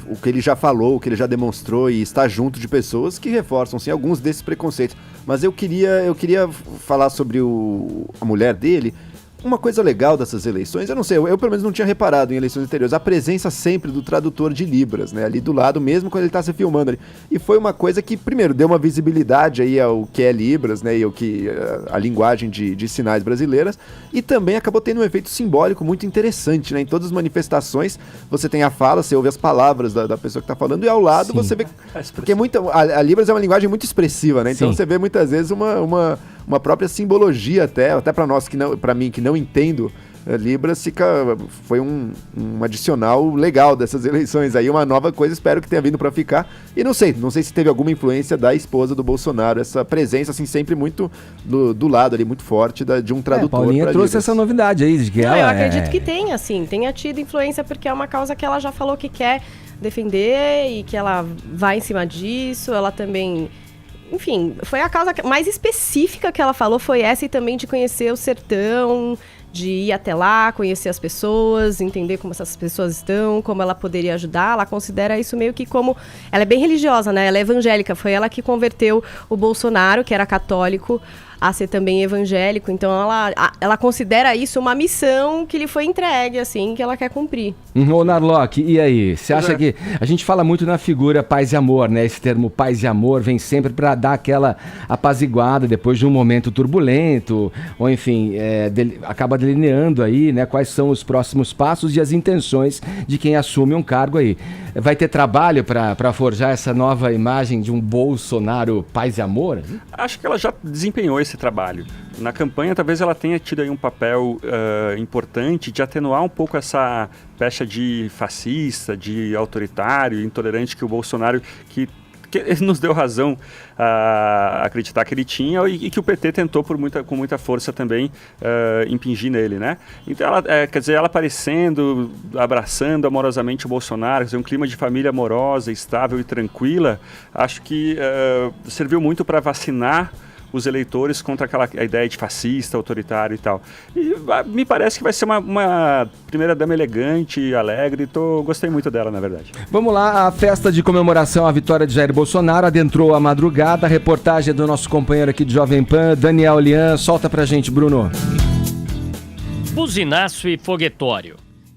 o que ele já falou, o que ele já demonstrou e está junto de pessoas que reforçam, sim, alguns desses preconceitos. Mas eu queria falar sobre a mulher dele. Uma coisa legal dessas eleições, eu não sei, eu pelo menos não tinha reparado em eleições anteriores, a presença sempre do tradutor de Libras, né, ali do lado, mesmo quando ele tá se filmando ali. E foi uma coisa que, primeiro, deu uma visibilidade aí ao que é Libras, né, e ao que a linguagem de sinais brasileiras, e também acabou tendo um efeito simbólico muito interessante, né, em todas as manifestações você tem a fala, você ouve as palavras da pessoa que tá falando, e ao lado você vê, porque a Libras é uma linguagem muito expressiva, né, então você vê muitas vezes uma própria simbologia até para nós para mim que não entendo Libras, foi um adicional legal dessas eleições aí, uma nova coisa, espero que tenha vindo para ficar. E não sei se teve alguma influência da esposa do Bolsonaro, essa presença assim sempre muito do lado ali, muito forte de um tradutor. Paulinha trouxe essa novidade aí de que eu acredito que tenha tido influência, porque é uma causa que ela já falou que quer defender e que ela vai em cima disso. Ela também, enfim, foi a causa mais específica que ela falou, foi essa, e também de conhecer o sertão, de ir até lá, conhecer as pessoas, entender como essas pessoas estão, como ela poderia ajudar. Ela considera isso meio que como... Ela é bem religiosa, né? Ela é evangélica. Foi ela que converteu o Bolsonaro, que era católico, a ser também evangélico. Então ela considera isso uma missão que lhe foi entregue, assim, que ela quer cumprir. Ô Narlock, e aí? Você acha que... A gente fala muito na figura paz e amor, né? Esse termo paz e amor vem sempre para dar aquela apaziguada depois de um momento turbulento, ou enfim, acaba delineando aí, né, quais são os próximos passos e as intenções de quem assume um cargo aí. Vai ter trabalho para forjar essa nova imagem de um Bolsonaro paz e amor? Acho que ela já desempenhou esse trabalho. Na campanha, talvez ela tenha tido aí um papel importante de atenuar um pouco essa pecha de fascista, de autoritário, intolerante que o Bolsonaro, que ele nos deu razão a acreditar que ele tinha, e que o PT tentou com muita força também impingir nele, né? Então, ela aparecendo, abraçando amorosamente o Bolsonaro, um clima de família amorosa, estável e tranquila, acho que serviu muito para vacinar os eleitores contra a ideia de fascista, autoritário e tal. E me parece que vai ser uma primeira-dama elegante, alegre, gostei muito dela, na verdade. Vamos lá, a festa de comemoração à vitória de Jair Bolsonaro adentrou a madrugada. A reportagem é do nosso companheiro aqui de Jovem Pan, Daniel Lian. Solta pra gente, Bruno. Buzinaço e foguetório.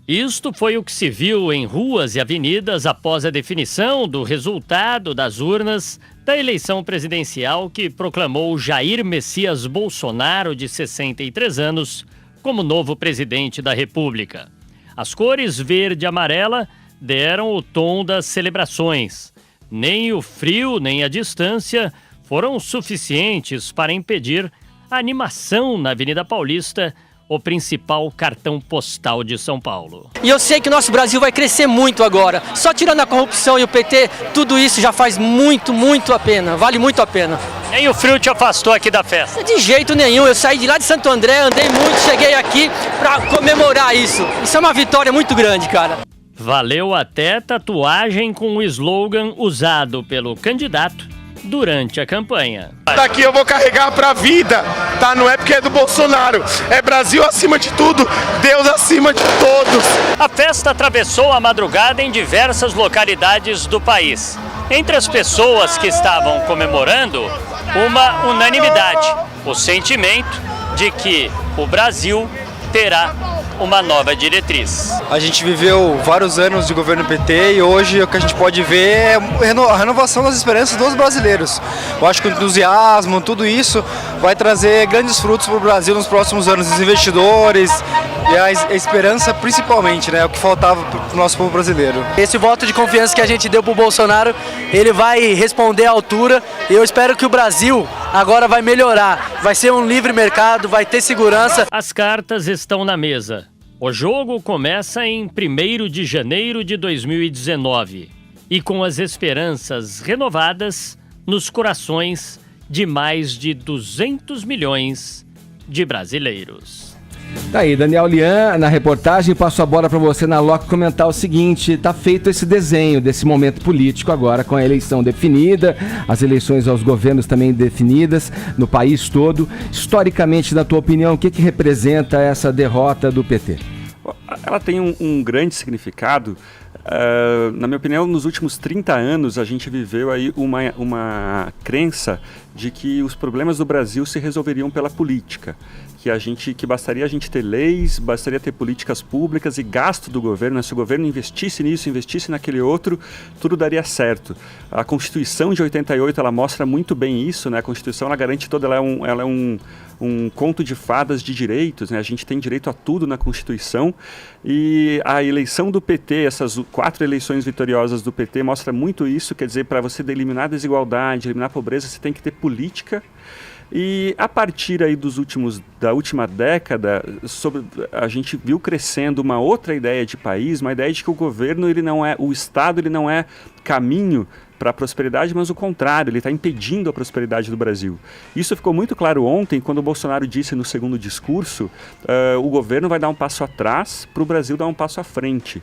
Isto foi o que se viu em ruas e avenidas após a definição do resultado das urnas da eleição presidencial que proclamou Jair Messias Bolsonaro, de 63 anos, como novo presidente da República. As cores verde e amarela deram o tom das celebrações. Nem o frio nem a distância foram suficientes para impedir a animação na Avenida Paulista, o principal cartão postal de São Paulo. E eu sei que o nosso Brasil vai crescer muito agora. Só tirando a corrupção e o PT, tudo isso já faz muito, muito a pena. Vale muito a pena. Nem o frio te afastou aqui da festa? De jeito nenhum. Eu saí de lá de Santo André, andei muito, cheguei aqui para comemorar isso. Isso é uma vitória muito grande, cara. Valeu até tatuagem com o slogan usado pelo candidato durante a campanha. Daqui eu vou carregar pra vida, tá? Não é porque é do Bolsonaro, é Brasil acima de tudo, Deus acima de todos. A festa atravessou a madrugada em diversas localidades do país. Entre as pessoas que estavam comemorando, uma unanimidade, o sentimento de que o Brasil terá uma nova diretriz. A gente viveu vários anos de governo PT e hoje o que a gente pode ver é a renovação das esperanças dos brasileiros. Eu acho que o entusiasmo, tudo isso vai trazer grandes frutos para o Brasil nos próximos anos, os investidores e a esperança principalmente, né? É o que faltava para o nosso povo brasileiro. Esse voto de confiança que a gente deu para o Bolsonaro, ele vai responder à altura e eu espero que o Brasil agora vai melhorar, vai ser um livre mercado, vai ter segurança. As cartas estão na mesa. O jogo começa em 1º de janeiro de 2019 e com as esperanças renovadas nos corações de mais de 200 milhões de brasileiros. Tá aí, Daniel Lian, na reportagem, passo a bola para você na Loki comentar o seguinte: tá feito esse desenho desse momento político agora com a eleição definida, as eleições aos governos também definidas no país todo. Historicamente, na tua opinião, o que representa essa derrota do PT? Ela tem um grande significado. Na minha opinião, nos últimos 30 anos, a gente viveu aí uma crença de que os problemas do Brasil se resolveriam pela política. Que bastaria a gente ter leis, bastaria ter políticas públicas e gasto do governo. Se o governo investisse nisso, investisse naquele outro, tudo daria certo. A Constituição de 88, ela mostra muito bem isso, né? A Constituição, ela garante toda, ela é um conto de fadas de direitos, né? A gente tem direito a tudo na Constituição, e a eleição do PT, essas 4 eleições vitoriosas do PT, mostra muito isso. Quer dizer, para você eliminar a desigualdade, eliminar a pobreza, você tem que ter política. E a partir aí da última década, a gente viu crescendo uma outra ideia de país, uma ideia de que o governo, o Estado, ele não é caminho para a prosperidade, mas o contrário, ele está impedindo a prosperidade do Brasil. Isso ficou muito claro ontem, quando o Bolsonaro disse no segundo discurso, o governo vai dar um passo atrás para o Brasil dar um passo à frente.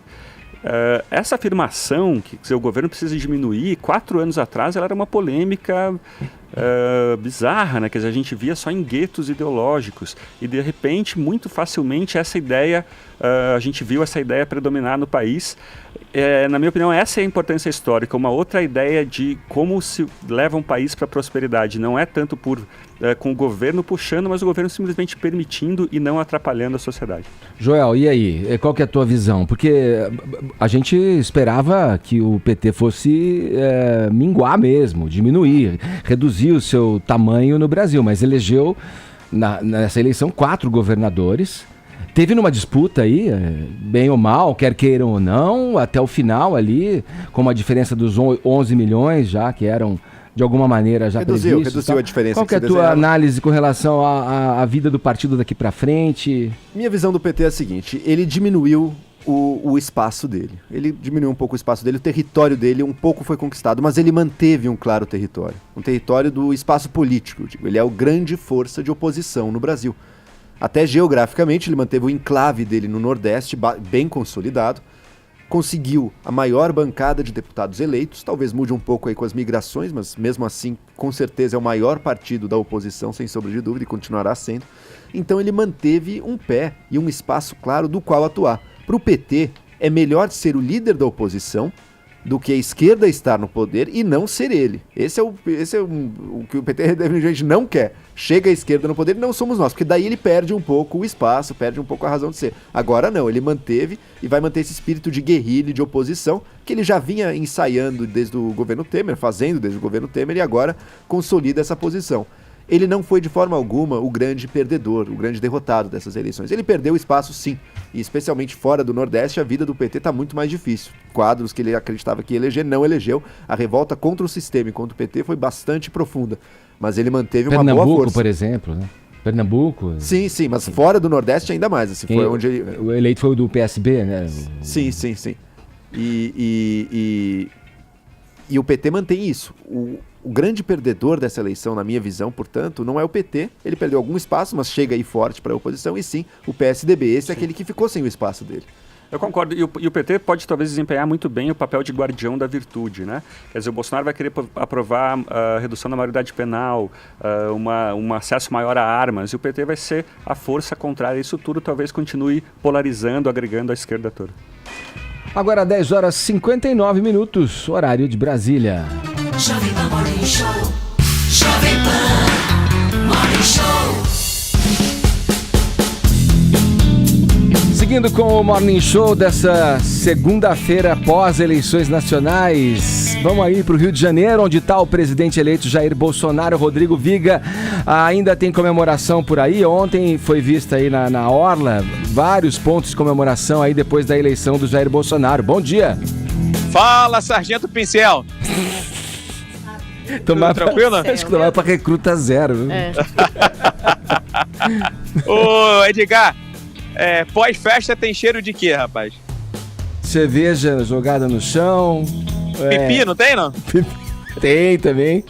Essa afirmação, que o governo precisa diminuir, 4 anos atrás ela era uma polêmica bizarra, né? Quer dizer, a gente via só em guetos ideológicos e de repente, muito facilmente, essa ideia, a gente viu essa ideia predominar no país. Na minha opinião, essa é a importância histórica, uma outra ideia de como se leva um país para a prosperidade. Não é tanto com o governo puxando, mas o governo simplesmente permitindo e não atrapalhando a sociedade. Joel, e aí? Qual que é a tua visão? Porque a gente esperava que o PT fosse minguar mesmo, diminuir, reduzir o seu tamanho no Brasil, mas elegeu nessa eleição 4 governadores. Teve numa disputa aí, bem ou mal, quer queiram ou não, até o final ali, com uma diferença dos 11 milhões já, que eram de alguma maneira já previstos. Reduziu a diferença. Qual que é a tua análise com relação à vida do partido daqui pra frente? Minha visão do PT é a seguinte: ele diminuiu o espaço dele. Ele diminuiu um pouco o espaço dele, o território dele um pouco foi conquistado, mas ele manteve um claro território. Um território do espaço político. Ele é a grande força de oposição no Brasil. Até geograficamente, ele manteve o enclave dele no Nordeste bem consolidado. Conseguiu a maior bancada de deputados eleitos, talvez mude um pouco aí com as migrações, mas mesmo assim, com certeza é o maior partido da oposição, sem sombra de dúvida, e continuará sendo. Então ele manteve um pé e um espaço claro do qual atuar. Para o PT, é melhor ser o líder da oposição do que a esquerda estar no poder e não ser ele. Esse é o que o PT definitivamente não quer. Chega a esquerda no poder e não somos nós, porque daí ele perde um pouco o espaço, perde um pouco a razão de ser. Agora não, ele manteve e vai manter esse espírito de guerrilha e de oposição que ele já vinha ensaiando desde o governo Temer, fazendo desde o governo Temer, e agora consolida essa posição. Ele não foi de forma alguma o grande perdedor, o grande derrotado dessas eleições. Ele perdeu espaço sim, e especialmente fora do Nordeste a vida do PT está muito mais difícil. Quadros que ele acreditava que ia eleger, não elegeu. A revolta contra o sistema e contra o PT foi bastante profunda, mas ele manteve uma boa força. Pernambuco, por exemplo, né? Pernambuco? Sim, mas fora do Nordeste ainda mais. Assim, foi onde o eleito foi o do PSB, né? Sim. E o PT mantém isso. O grande perdedor dessa eleição, na minha visão, portanto, não é o PT. Ele perdeu algum espaço, mas chega aí forte para a oposição. E sim, o PSDB. Esse é aquele que ficou sem o espaço dele. Eu concordo. E o PT pode talvez desempenhar muito bem o papel de guardião da virtude, né? Quer dizer, o Bolsonaro vai querer aprovar a redução da maioridade penal, um acesso maior a armas, e o PT vai ser a força contrária. Isso tudo talvez continue polarizando, agregando a esquerda toda. Agora 10 horas 59 minutos, horário de Brasília. Jovem Pan Morning Show. Jovem Pan Morning Show. Seguindo com o Morning Show dessa segunda-feira após eleições nacionais, vamos aí para o Rio de Janeiro, onde está o presidente eleito Jair Bolsonaro. Rodrigo Viga, ainda tem comemoração por aí. Ontem foi vista aí na Orla vários pontos de comemoração aí depois da eleição do Jair Bolsonaro. Bom dia! Fala, Sargento Pincel! Tudo tranquilo? Acho que tomar para recruta zero. Ô, Edgar, pós-festa tem cheiro de quê, rapaz? Cerveja jogada no chão. Pipi, não tem, não? Tem também.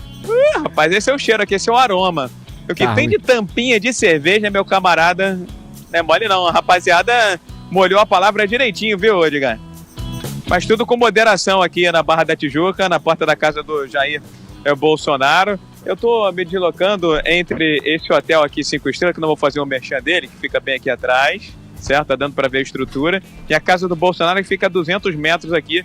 Rapaz, esse é o cheiro aqui, esse é o aroma. O que tem de tampinha de cerveja, meu camarada, não é mole não. A rapaziada molhou a palavra direitinho, viu, Edgar? Mas tudo com moderação aqui na Barra da Tijuca, na porta da casa do Jair Bolsonaro. Eu tô me deslocando entre esse hotel aqui 5 estrelas, que não vou fazer um merchan dele, que fica bem aqui atrás, certo? Tá dando para ver a estrutura. E a casa do Bolsonaro, que fica a 200 metros aqui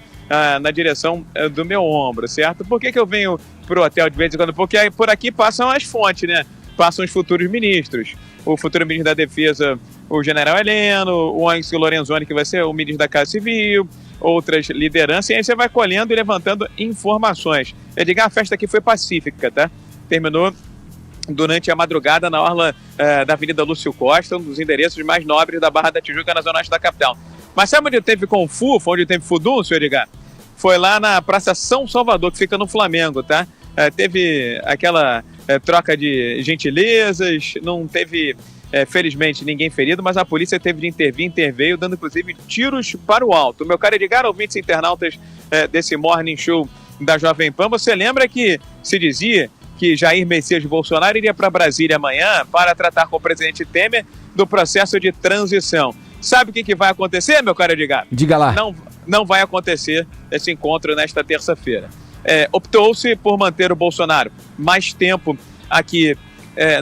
na direção do meu ombro, certo? Por que eu venho pro hotel de vez em quando? Porque por aqui passam as fontes, né? Passam os futuros ministros. O futuro ministro da Defesa, o general Heleno, o Onyx Lorenzoni, que vai ser o ministro da Casa Civil, outras lideranças, e aí você vai colhendo e levantando informações. Edgar, a festa aqui foi pacífica, tá? Terminou durante a madrugada na orla da Avenida Lúcio Costa, um dos endereços mais nobres da Barra da Tijuca, na zona oeste da capital. Mas sabe onde teve confufo, onde teve fudum, senhor Edgar? Foi lá na Praça São Salvador, que fica no Flamengo, tá? Teve aquela troca de gentilezas, não teve, felizmente, ninguém ferido, mas a polícia teve de interveio, dando inclusive tiros para o alto. Meu caro Edgar, ouvintes internautas desse Morning Show da Jovem Pan, você lembra que se dizia que Jair Messias Bolsonaro iria para Brasília amanhã para tratar com o presidente Temer do processo de transição. Sabe o que vai acontecer, meu caro Edgar? Diga lá. Não vai acontecer esse encontro nesta terça-feira. Optou-se por manter o Bolsonaro mais tempo aqui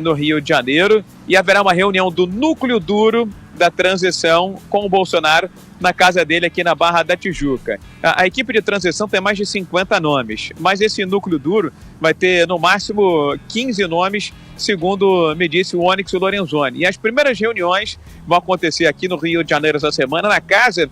no Rio de Janeiro, e haverá uma reunião do núcleo duro da transição com o Bolsonaro na casa dele aqui na Barra da Tijuca. A equipe de transição tem mais de 50 nomes, mas esse núcleo duro vai ter no máximo 15 nomes, segundo me disse o Onyx Lorenzoni. E as primeiras reuniões vão acontecer aqui no Rio de Janeiro essa semana, na casa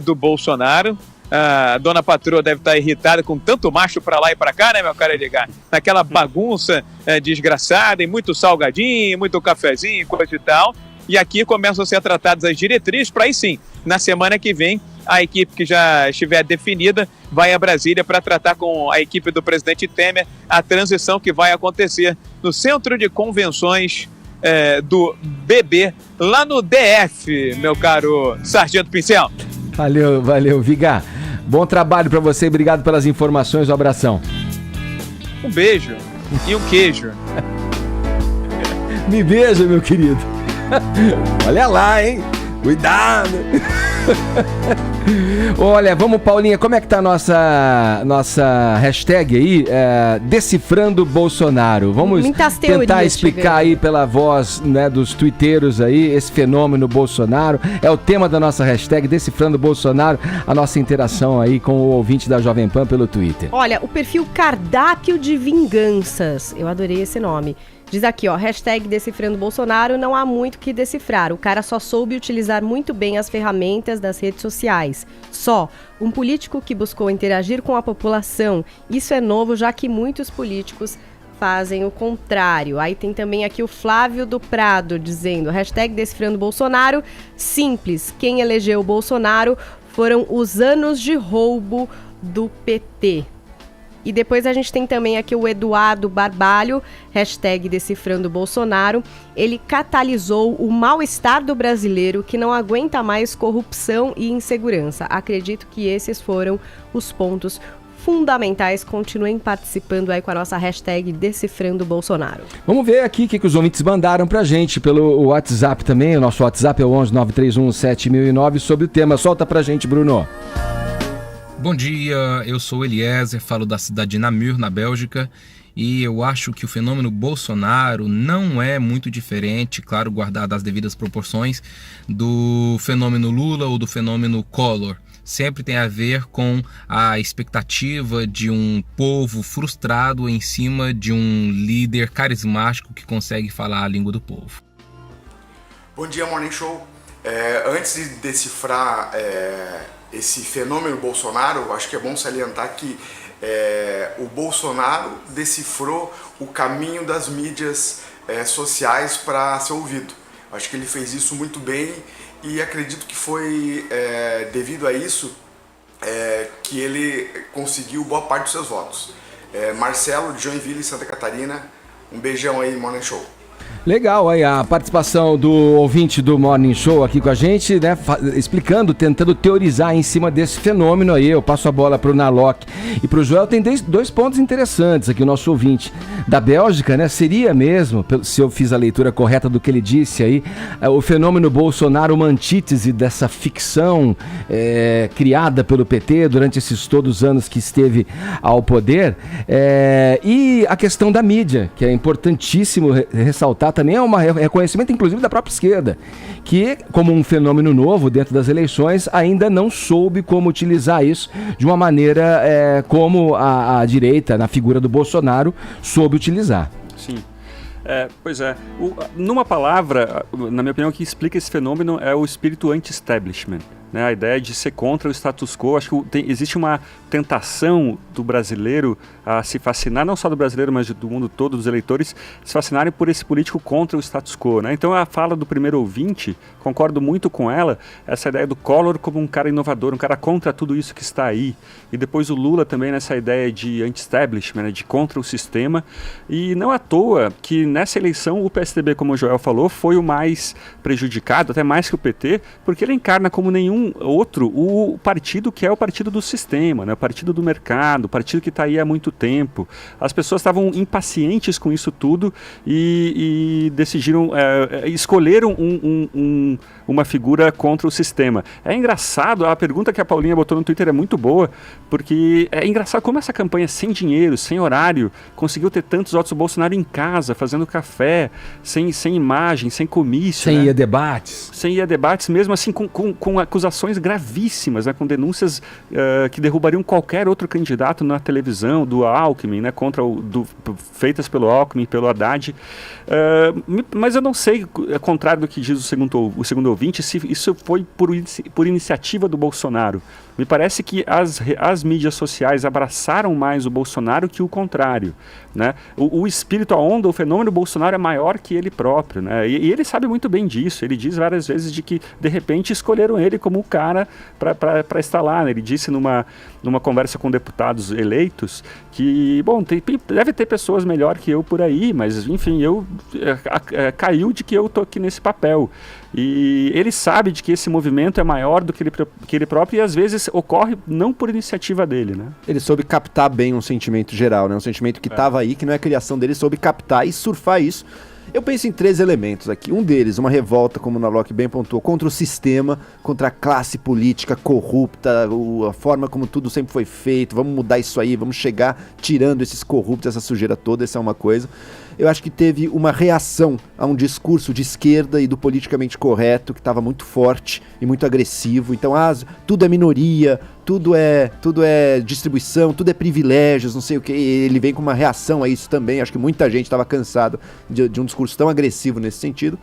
do Bolsonaro. A dona patroa deve estar irritada com tanto macho pra lá e pra cá, né, meu cara Edgar? Naquela bagunça desgraçada, e muito salgadinho, muito cafezinho, coisa e tal. E aqui começam a ser tratadas as diretrizes para aí sim, na semana que vem, a equipe que já estiver definida vai a Brasília para tratar com a equipe do presidente Temer a transição que vai acontecer no Centro de Convenções do BB, lá no DF, meu caro Sargento Pincel. Valeu, Viga. Bom trabalho para você, obrigado pelas informações, um abração. Um beijo e um queijo. Me beija, meu querido. Olha lá, hein? Cuidado. Olha, vamos, Paulinha, como é que tá a nossa hashtag aí? Decifrando Bolsonaro. Vamos tentar explicar aí pela voz, né, dos twitteiros aí, esse fenômeno Bolsonaro. É o tema da nossa hashtag, Decifrando Bolsonaro, a nossa interação aí com o ouvinte da Jovem Pan pelo Twitter. Olha, o perfil Cardápio de Vinganças, eu adorei esse nome. Diz aqui, ó, hashtag Decifrando Bolsonaro, não há muito o que decifrar. O cara só soube utilizar muito bem as ferramentas das redes sociais. Só um político que buscou interagir com a população. Isso é novo, já que muitos políticos fazem o contrário. Aí tem também aqui o Flávio do Prado dizendo, hashtag Decifrando Bolsonaro, simples. Quem elegeu o Bolsonaro foram os anos de roubo do PT. E depois a gente tem também aqui o Eduardo Barbalho, hashtag Decifrando Bolsonaro. Ele catalisou o mal-estar do brasileiro que não aguenta mais corrupção e insegurança. Acredito que esses foram os pontos fundamentais. Continuem participando aí com a nossa hashtag Decifrando Bolsonaro. Vamos ver aqui o que os ouvintes mandaram pra gente pelo WhatsApp também. O nosso WhatsApp é o 11-931-7009 sobre o tema. Solta pra gente, Bruno. Bom dia, eu sou Eliezer, falo da cidade de Namur, na Bélgica, e eu acho que o fenômeno Bolsonaro não é muito diferente, claro, guardado as devidas proporções, do fenômeno Lula ou do fenômeno Collor. Sempre tem a ver com a expectativa de um povo frustrado em cima de um líder carismático que consegue falar a língua do povo. Bom dia, Morning Show. Antes de decifrar esse fenômeno Bolsonaro, acho que é bom salientar que o Bolsonaro decifrou o caminho das mídias sociais para ser ouvido. Acho que ele fez isso muito bem e acredito que foi devido a isso que ele conseguiu boa parte dos seus votos. Marcelo, de Joinville, Santa Catarina, um beijão aí, Morning Show. Legal, aí a participação do ouvinte do Morning Show aqui com a gente, né, explicando, tentando teorizar em cima desse fenômeno aí. Eu passo a bola pro Narlock e pro Joel. Tem dois pontos interessantes aqui, o nosso ouvinte da Bélgica, né, seria mesmo, se eu fiz a leitura correta do que ele disse aí, o fenômeno Bolsonaro uma antítese dessa ficção criada pelo PT durante esses todos os anos que esteve ao poder, e a questão da mídia, que é importantíssimo ressaltar também, é um reconhecimento inclusive da própria esquerda, que como um fenômeno novo dentro das eleições ainda não soube como utilizar isso de uma maneira como a direita, na figura do Bolsonaro, soube utilizar. Sim. Pois é. Numa palavra, na minha opinião, o que explica esse fenômeno é o espírito anti-establishment. Né, a ideia de ser contra o status quo. Acho que existe uma tentação do brasileiro a se fascinar, não só do brasileiro, mas do mundo todo, dos eleitores, se fascinarem por esse político contra o status quo. Né? Então a fala do primeiro ouvinte, concordo muito com ela, essa ideia do Collor como um cara inovador, um cara contra tudo isso que está aí. E depois o Lula também nessa ideia de anti-establishment, né, de contra o sistema. E não à toa que nessa eleição o PSDB, como o Joel falou, foi o mais prejudicado, até mais que o PT, porque ele encarna como nenhum outro o partido que é o partido do sistema, né? O partido do mercado, o partido que está aí há muito tempo. As pessoas estavam impacientes com isso tudo e decidiram, escolheram uma figura contra o sistema. É engraçado, a pergunta que a Paulinha botou no Twitter é muito boa, porque é engraçado como essa campanha sem dinheiro, sem horário, conseguiu ter tantos votos. O Bolsonaro em casa, fazendo café, sem imagem, sem comício. Sem ir a debates. Sem ir a debates, mesmo assim com acusações gravíssimas, né, com denúncias que derrubariam qualquer outro candidato na televisão, do Alckmin, né, feitas pelo Alckmin, pelo Haddad. Mas eu não sei, ao contrário do que diz o segundo ouvinte, se isso foi por iniciativa do Bolsonaro. Me parece que as mídias sociais abraçaram mais o Bolsonaro que o contrário. Né? O espírito, a onda, o fenômeno Bolsonaro é maior que ele próprio. Né? E ele sabe muito bem disso. Ele diz várias vezes de que, de repente, escolheram ele como o cara para estar lá. Né? Ele disse numa conversa com deputados eleitos que, bom, deve ter pessoas melhor que eu por aí, mas, enfim, caiu de que eu tô aqui nesse papel. E ele sabe de que esse movimento é maior do que ele próprio e às vezes ocorre não por iniciativa dele, né? Ele soube captar bem um sentimento geral, né? Um sentimento que estava aí, que não é criação dele, soube captar e surfar isso. Eu penso em 3 elementos aqui. Um deles, uma revolta, como o Narlock bem pontuou, contra o sistema, contra a classe política corrupta, a forma como tudo sempre foi feito. Vamos mudar isso aí, vamos chegar tirando esses corruptos, essa sujeira toda, essa é uma coisa. Eu acho que teve uma reação a um discurso de esquerda e do politicamente correto que estava muito forte e muito agressivo. Então, tudo é minoria, tudo é distribuição, tudo é privilégios, não sei o que. Ele vem com uma reação a isso também. Acho que muita gente estava cansado de um discurso tão agressivo nesse sentido.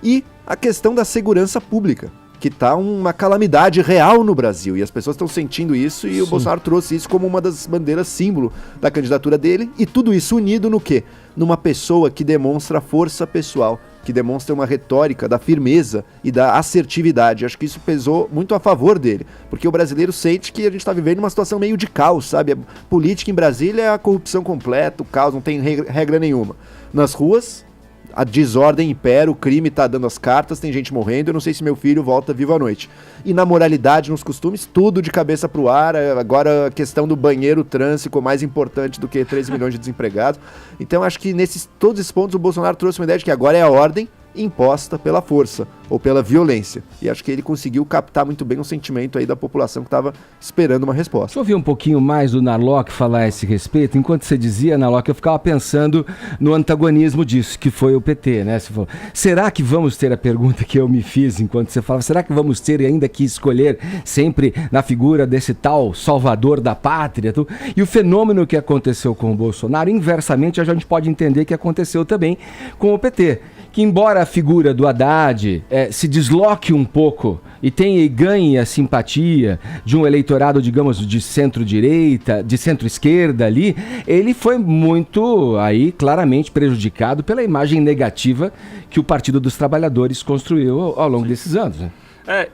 E a questão da segurança pública, que está uma calamidade real no Brasil, e as pessoas estão sentindo isso, e Sim. O Bolsonaro trouxe isso como uma das bandeiras símbolo da candidatura dele, e tudo isso unido no quê? Numa pessoa que demonstra força pessoal, que demonstra uma retórica da firmeza e da assertividade. Acho que isso pesou muito a favor dele, porque o brasileiro sente que a gente está vivendo uma situação meio de caos, sabe? A política em Brasília é a corrupção completa, o caos, não tem regra nenhuma. Nas ruas, a desordem impera, o crime tá dando as cartas, tem gente morrendo, eu não sei se meu filho volta vivo à noite. E na moralidade, nos costumes, tudo de cabeça pro ar. Agora a questão do banheiro trans ficou mais importante do que 13 milhões de desempregados. Então acho que todos esses pontos o Bolsonaro trouxe uma ideia de que agora é a ordem imposta pela força ou pela violência. E acho que ele conseguiu captar muito bem o sentimento aí da população que estava esperando uma resposta. Deixa eu ouvir um pouquinho mais do Narlock falar a esse respeito. Enquanto você dizia, Narlock, eu ficava pensando no antagonismo disso, que foi o PT, né? Você falou, será que vamos ter a pergunta que eu me fiz enquanto você falava, será que vamos ter ainda que escolher sempre na figura desse tal salvador da pátria? E o fenômeno que aconteceu com o Bolsonaro, inversamente, a gente pode entender que aconteceu também com o PT. Que embora a figura do Haddad se desloque um pouco e tenha e ganhe a simpatia de um eleitorado, digamos, de centro-direita, de centro-esquerda ali, ele foi muito aí claramente prejudicado pela imagem negativa que o Partido dos Trabalhadores construiu ao longo desses anos, né?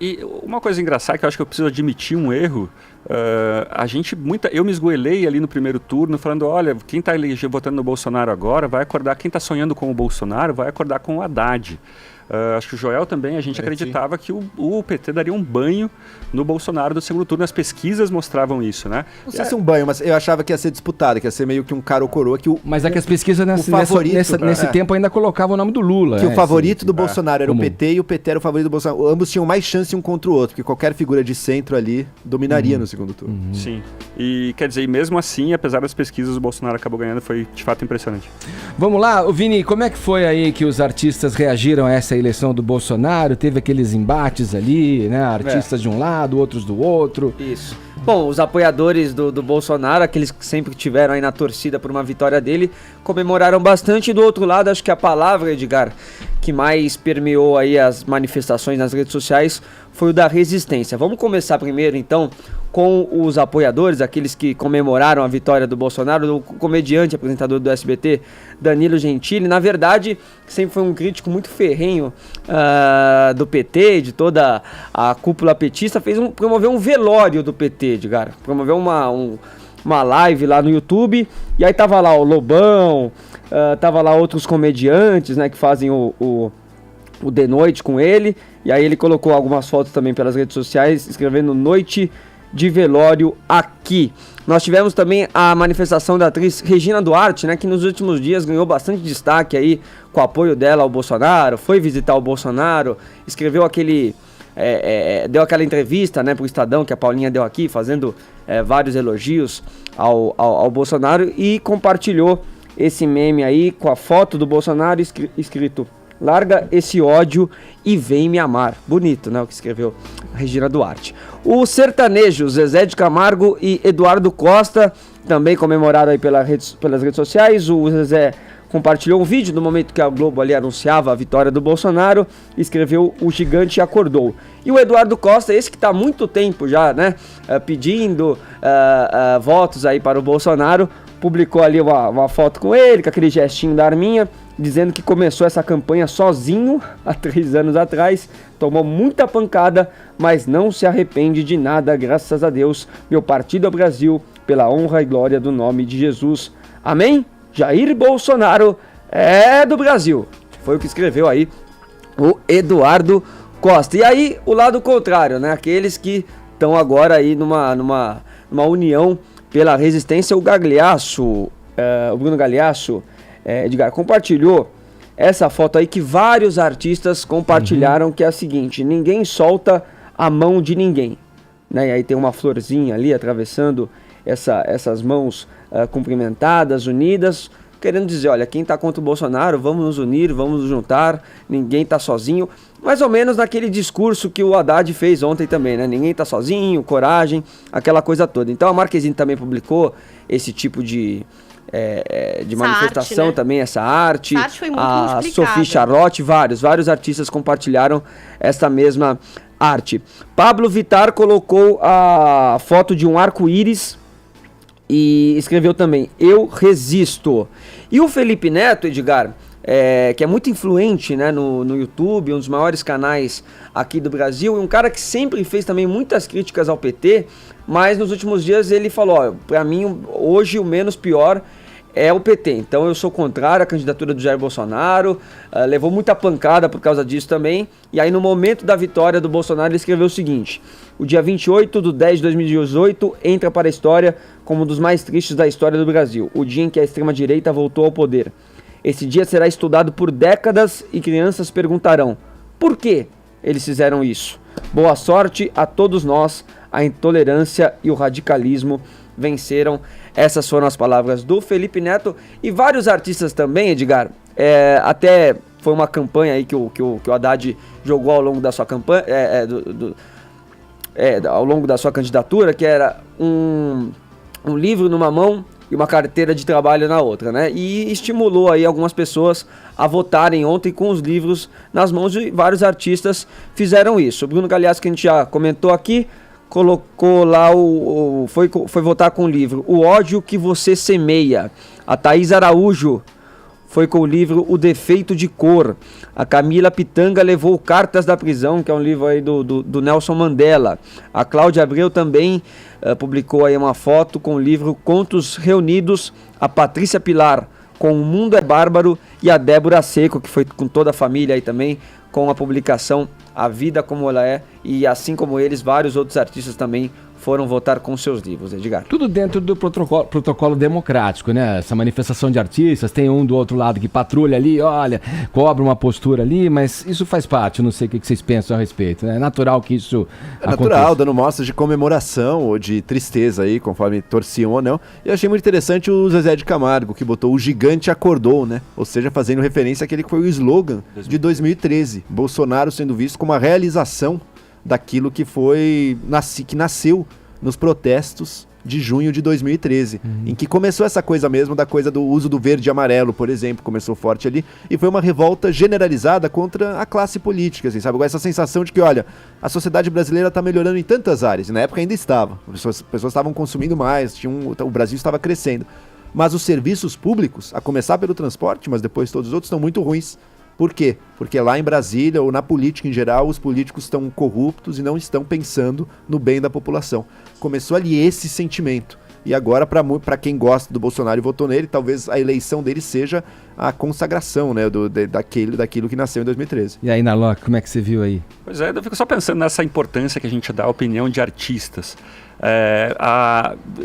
E uma coisa engraçada que eu acho que eu preciso admitir um erro, eu me esgoelei ali no primeiro turno falando, olha, quem está votando no Bolsonaro agora vai acordar, quem está sonhando com o Bolsonaro vai acordar com o Haddad. Acho que o Joel também, a gente acreditava que o PT daria um banho no Bolsonaro do segundo turno, as pesquisas mostravam isso, né? Não sei se um banho, mas eu achava que ia ser disputado, que ia ser meio que um cara ou coroa. Mas é que as pesquisas nesse tempo ainda colocavam o nome do Lula. Que o favorito do Bolsonaro era o PT e o PT era o favorito do Bolsonaro. Ambos tinham mais chance um contra o outro, porque qualquer figura de centro ali dominaria no segundo turno. Sim. E quer dizer, mesmo assim, apesar das pesquisas, o Bolsonaro acabou ganhando, foi de fato impressionante. Vamos lá, Vini, como é que foi aí que os artistas reagiram a essa eleição do Bolsonaro? Teve aqueles embates ali, né? Artistas de um lado, outros do outro. Isso. Bom, os apoiadores do Bolsonaro, aqueles que sempre tiveram aí na torcida por uma vitória dele, comemoraram bastante. E do outro lado, acho que a palavra, Edgar, que mais permeou aí as manifestações nas redes sociais foi o da resistência. Vamos começar primeiro, então, com os apoiadores, aqueles que comemoraram a vitória do Bolsonaro, o comediante, apresentador do SBT, Danilo Gentili. Na verdade, sempre foi um crítico muito ferrenho do PT, de toda a cúpula petista, promoveu um velório do PT, Edgar. Promoveu uma live lá no YouTube, e aí tava lá o Lobão, tava lá outros comediantes, né, que fazem o de noite com ele, e aí ele colocou algumas fotos também pelas redes sociais, escrevendo "Noite de velório aqui". Nós tivemos também a manifestação da atriz Regina Duarte, né, que nos últimos dias ganhou bastante destaque aí com o apoio dela ao Bolsonaro, foi visitar o Bolsonaro, escreveu deu aquela entrevista, né, pro Estadão que a Paulinha deu aqui, fazendo vários elogios ao Bolsonaro, e compartilhou esse meme aí com a foto do Bolsonaro escrito "Larga esse ódio e vem me amar". Bonito, né, o que escreveu a Regina Duarte. O sertanejo Zezé de Camargo e Eduardo Costa também comemoraram aí pelas redes sociais. O Zezé compartilhou um vídeo no momento que a Globo ali anunciava a vitória do Bolsonaro, escreveu "O gigante acordou". E o Eduardo Costa, esse que está há muito tempo já, né, pedindo votos aí para o Bolsonaro, publicou ali uma foto com ele, com aquele gestinho da arminha, dizendo que começou essa campanha sozinho há 3 anos atrás, tomou muita pancada, mas não se arrepende de nada, graças a Deus. Meu partido é o Brasil, pela honra e glória do nome de Jesus. Amém? Jair Bolsonaro é do Brasil. Foi o que escreveu aí o Eduardo Costa. E aí, o lado contrário, né? Aqueles que estão agora aí numa união pela resistência. O Bruno Gagliasso, Edgar, compartilhou essa foto aí que vários artistas compartilharam, que é a seguinte: ninguém solta a mão de ninguém, né? E aí tem uma florzinha ali atravessando essas mãos cumprimentadas, unidas, querendo dizer, olha, quem tá contra o Bolsonaro, vamos nos unir, vamos nos juntar, ninguém tá sozinho. Mais ou menos naquele discurso que o Haddad fez ontem também, né? Ninguém tá sozinho, coragem, aquela coisa toda. Então a Marquezine também publicou esse tipo de manifestação, arte, né? Também essa arte. Essa arte foi muito a multiplicada. Sophie Charlotte, vários artistas compartilharam essa mesma arte. Pablo Vittar colocou a foto de um arco-íris e escreveu também "Eu resisto". E o Felipe Neto, Edgar, que é muito influente, né, no YouTube, um dos maiores canais aqui do Brasil, e um cara que sempre fez também muitas críticas ao PT, mas nos últimos dias ele falou: ó, pra mim hoje o menos pior é o PT. Então eu sou contrário à candidatura do Jair Bolsonaro, levou muita pancada por causa disso também. E aí no momento da vitória do Bolsonaro ele escreveu o seguinte: o dia 28/10/2018 entra para a história como um dos mais tristes da história do Brasil, o dia em que a extrema-direita voltou ao poder. Esse dia será estudado por décadas e crianças perguntarão: por que eles fizeram isso? Boa sorte a todos nós, a intolerância e o radicalismo venceram. Essas foram as palavras do Felipe Neto e vários artistas também, Edgar. Até foi uma campanha aí que o Haddad jogou ao longo da sua campanha, ao longo da sua candidatura, que era um livro numa mão e uma carteira de trabalho na outra, né? E estimulou aí algumas pessoas a votarem ontem com os livros nas mãos, e vários artistas fizeram isso. O Bruno Galhaço, que a gente já comentou aqui, colocou lá foi votar com o livro O Ódio que Você Semeia. A Thaís Araújo foi com o livro O Defeito de Cor. A Camila Pitanga levou Cartas da Prisão, que é um livro aí do Nelson Mandela. A Cláudia Abreu também publicou aí uma foto com o livro Contos Reunidos. A Patrícia Pilar com O Mundo é Bárbaro. E a Débora Seco, que foi com toda a família aí também, com a publicação A Vida Como Ela É. E assim como eles, vários outros artistas também foram votar com seus livros, Edgar. Tudo dentro do protocolo democrático, né? Essa manifestação de artistas, tem um do outro lado que patrulha ali, olha, cobra uma postura ali, mas isso faz parte, não sei o que vocês pensam a respeito, né? É natural que isso aconteça. Natural, dando mostras de comemoração ou de tristeza aí, conforme torciam ou não. E eu achei muito interessante o Zezé de Camargo, que botou O Gigante Acordou, né? Ou seja, fazendo referência àquele que foi o slogan de 2013. Bolsonaro sendo visto como a realização daquilo que que nasceu nos protestos de junho de 2013, em que começou essa coisa mesmo da coisa do uso do verde e amarelo, por exemplo, começou forte ali, e foi uma revolta generalizada contra a classe política, assim, sabe? Essa sensação de que, olha, a sociedade brasileira está melhorando em tantas áreas, e na época ainda estava, as pessoas estavam consumindo mais, o Brasil estava crescendo, mas os serviços públicos, a começar pelo transporte, mas depois todos os outros, estão muito ruins. Por quê? Porque lá em Brasília, ou na política em geral, os políticos estão corruptos e não estão pensando no bem da população. Começou ali esse sentimento. E agora, para quem gosta do Bolsonaro e votou nele, talvez a eleição dele seja a consagração, né, daquilo que nasceu em 2013. E aí, Narlock, como é que você viu aí? Pois é, eu fico só pensando nessa importância que a gente dá à opinião de artistas.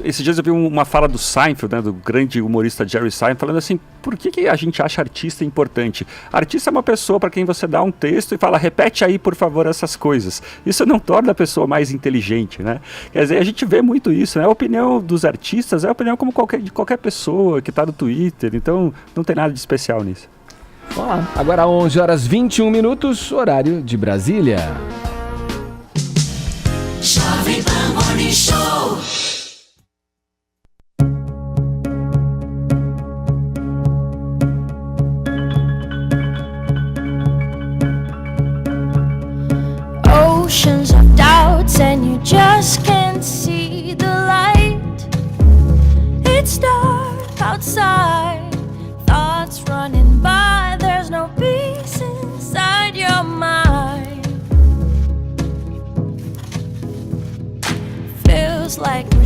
Esses dias eu vi uma fala do Seinfeld, né, do grande humorista Jerry Seinfeld, falando assim: por que a gente acha artista importante? Artista é uma pessoa para quem você dá um texto e fala, repete aí por favor essas coisas. Isso não torna a pessoa mais inteligente, né? Quer dizer, a gente vê muito isso, né? A opinião dos artistas é a opinião como de qualquer pessoa que está no Twitter, então não tem nada de especial nisso. Vamos lá. Agora 11h21, horário de Brasília. Jovem Pan Morning Show. Oceans of doubts and you just can't see the light. It's dark outside, thoughts running by, there's no peace inside your mind. Feels like we're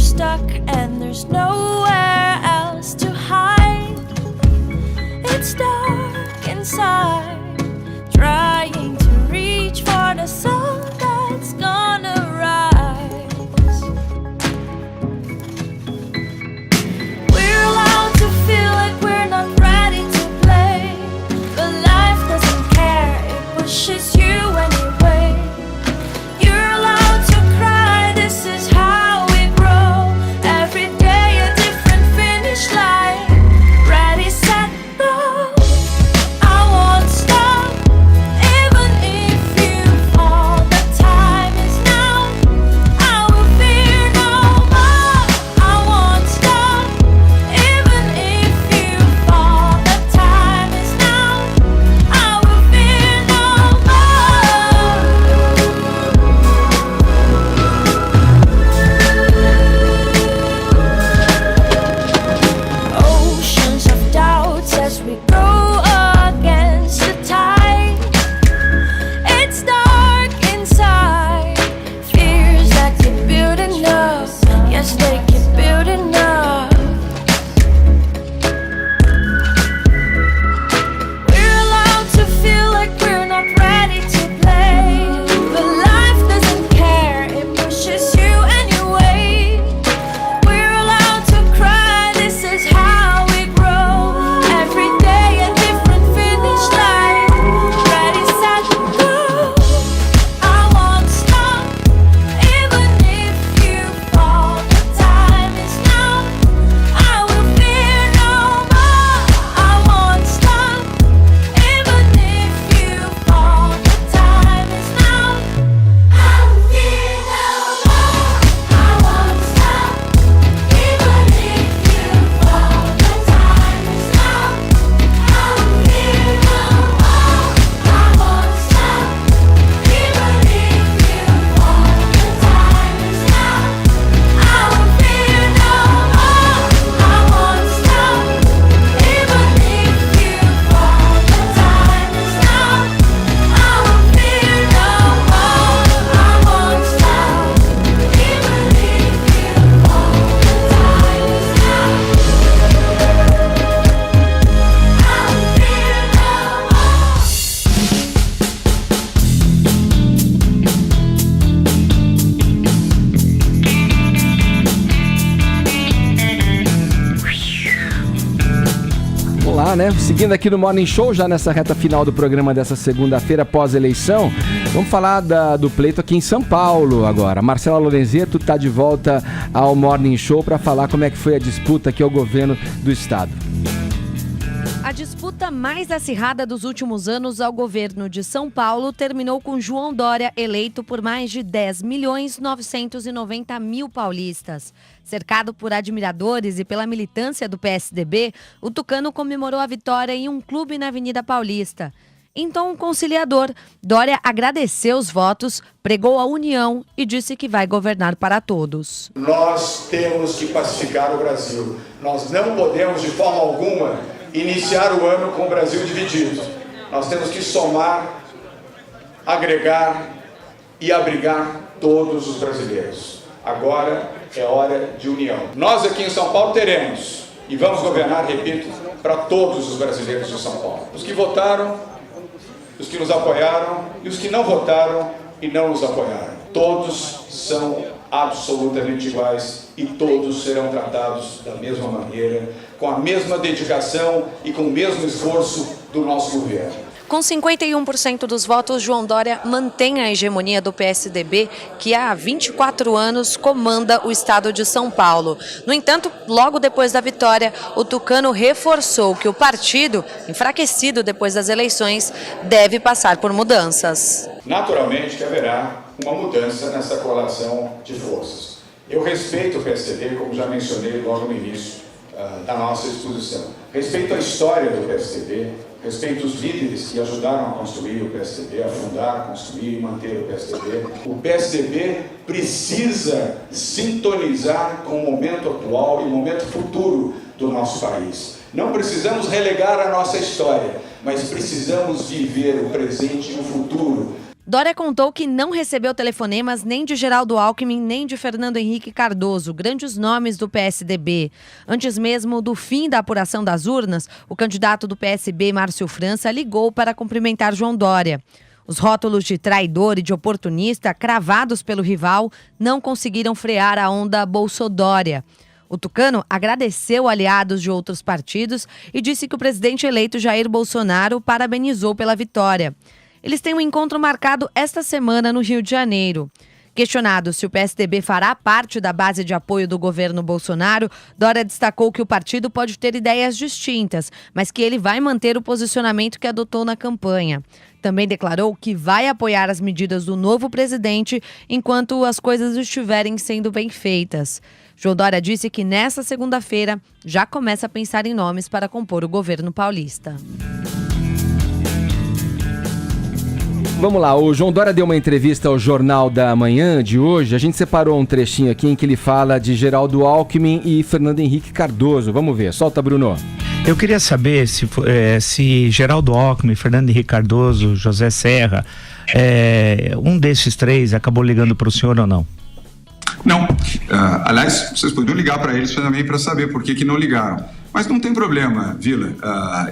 lá, né? Seguindo aqui no Morning Show, já nessa reta final do programa dessa segunda-feira, pós-eleição, vamos falar do pleito aqui em São Paulo agora. Marcela Lorenzetto está de volta ao Morning Show para falar como é que foi a disputa aqui ao governo do estado. A disputa mais acirrada dos últimos anos ao governo de São Paulo terminou com João Dória eleito por mais de 10.990.000 paulistas. Cercado por admiradores e pela militância do PSDB, o tucano comemorou a vitória em um clube na Avenida Paulista. Em tom conciliador, Dória agradeceu os votos, pregou a união e disse que vai governar para todos. Nós temos que pacificar o Brasil. Nós não podemos, de forma alguma, iniciar o ano com o Brasil dividido. Nós temos que somar, agregar e abrigar todos os brasileiros. Agora é hora de união. Nós aqui em São Paulo teremos, e vamos governar, repito, para todos os brasileiros de São Paulo. Os que votaram, os que nos apoiaram e os que não votaram e não nos apoiaram. Todos são absolutamente iguais e todos serão tratados da mesma maneira, com a mesma dedicação e com o mesmo esforço do nosso governo. Com 51% dos votos, João Dória mantém a hegemonia do PSDB, que há 24 anos comanda o estado de São Paulo. No entanto, logo depois da vitória, o tucano reforçou que o partido, enfraquecido depois das eleições, deve passar por mudanças. Naturalmente que haverá uma mudança nessa correlação de forças. Eu respeito o PSDB, como já mencionei logo no início da nossa exposição. Respeito a história do PSDB, respeito os líderes que ajudaram a construir o PSDB, a fundar, a construir e manter o PSDB. O PSDB precisa sintonizar com o momento atual e o momento futuro do nosso país. Não precisamos relegar a nossa história, mas precisamos viver o presente e o futuro. Dória contou que não recebeu telefonemas nem de Geraldo Alckmin, nem de Fernando Henrique Cardoso, grandes nomes do PSDB. Antes mesmo do fim da apuração das urnas, o candidato do PSB, Márcio França, ligou para cumprimentar João Dória. Os rótulos de traidor e de oportunista, cravados pelo rival, não conseguiram frear a onda Bolsodória. O tucano agradeceu aliados de outros partidos e disse que o presidente eleito Jair Bolsonaro parabenizou pela vitória. Eles têm um encontro marcado esta semana no Rio de Janeiro. Questionado se o PSDB fará parte da base de apoio do governo Bolsonaro, Dória destacou que o partido pode ter ideias distintas, mas que ele vai manter o posicionamento que adotou na campanha. Também declarou que vai apoiar as medidas do novo presidente enquanto as coisas estiverem sendo bem feitas. João Dória disse que nesta segunda-feira já começa a pensar em nomes para compor o governo paulista. Vamos lá, o João Dória deu uma entrevista ao Jornal da Manhã de hoje. A gente separou um trechinho aqui em que ele fala de Geraldo Alckmin e Fernando Henrique Cardoso. Vamos ver, solta, Bruno. Eu queria saber se Geraldo Alckmin, Fernando Henrique Cardoso, José Serra, um desses três acabou ligando para o senhor ou não? Não. Aliás, vocês poderiam ligar para eles também para saber por que não ligaram. Mas não tem problema, Vila.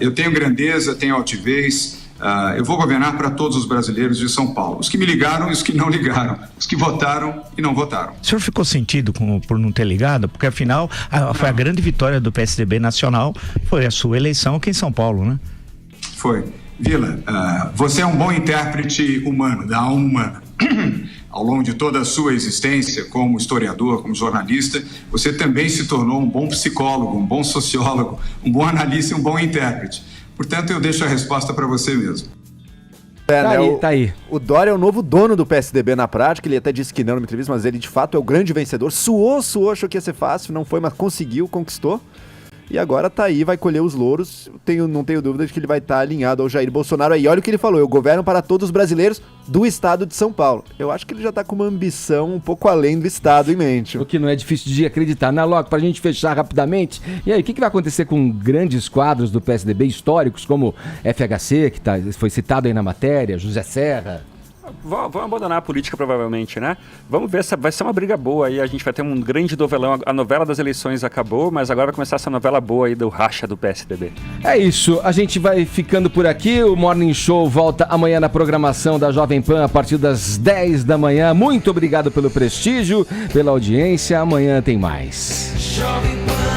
Eu tenho grandeza, tenho altivez. Eu vou governar para todos os brasileiros de São Paulo. Os que me ligaram e os que não ligaram. Os que votaram e não votaram. O senhor ficou sentido por não ter ligado? Porque afinal, foi a grande vitória do PSDB nacional, foi a sua eleição aqui em São Paulo, né? Foi. Vila, você é um bom intérprete humano, da alma humana. Ao longo de toda a sua existência como historiador, como jornalista, você também se tornou um bom psicólogo, um bom sociólogo, um bom analista e um bom intérprete. Portanto, eu deixo a resposta para você mesmo. Tá aí. O Dória é o novo dono do PSDB na prática, ele até disse que não numa entrevista, mas ele de fato é o grande vencedor. Suou, achou que ia ser fácil, não foi, mas conseguiu, conquistou. E agora tá aí, vai colher os louros. Não tenho dúvida de que ele vai estar alinhado ao Jair Bolsonaro aí. Olha o que ele falou, eu governo para todos os brasileiros do estado de São Paulo. Eu acho que ele já tá com uma ambição um pouco além do estado em mente. O que não é difícil de acreditar. Logo, pra gente fechar rapidamente, e aí, o que vai acontecer com grandes quadros do PSDB históricos, como FHC, que foi citado aí na matéria, José Serra? Vão abandonar a política provavelmente, né? Vamos ver, vai ser uma briga boa aí, a gente vai ter um grande novelão. A novela das eleições acabou, mas agora vai começar essa novela boa aí do racha do PSDB. É isso, a gente vai ficando por aqui, o Morning Show volta amanhã na programação da Jovem Pan a partir das 10 da manhã. Muito obrigado pelo prestígio, pela audiência, amanhã tem mais. Jovem Pan.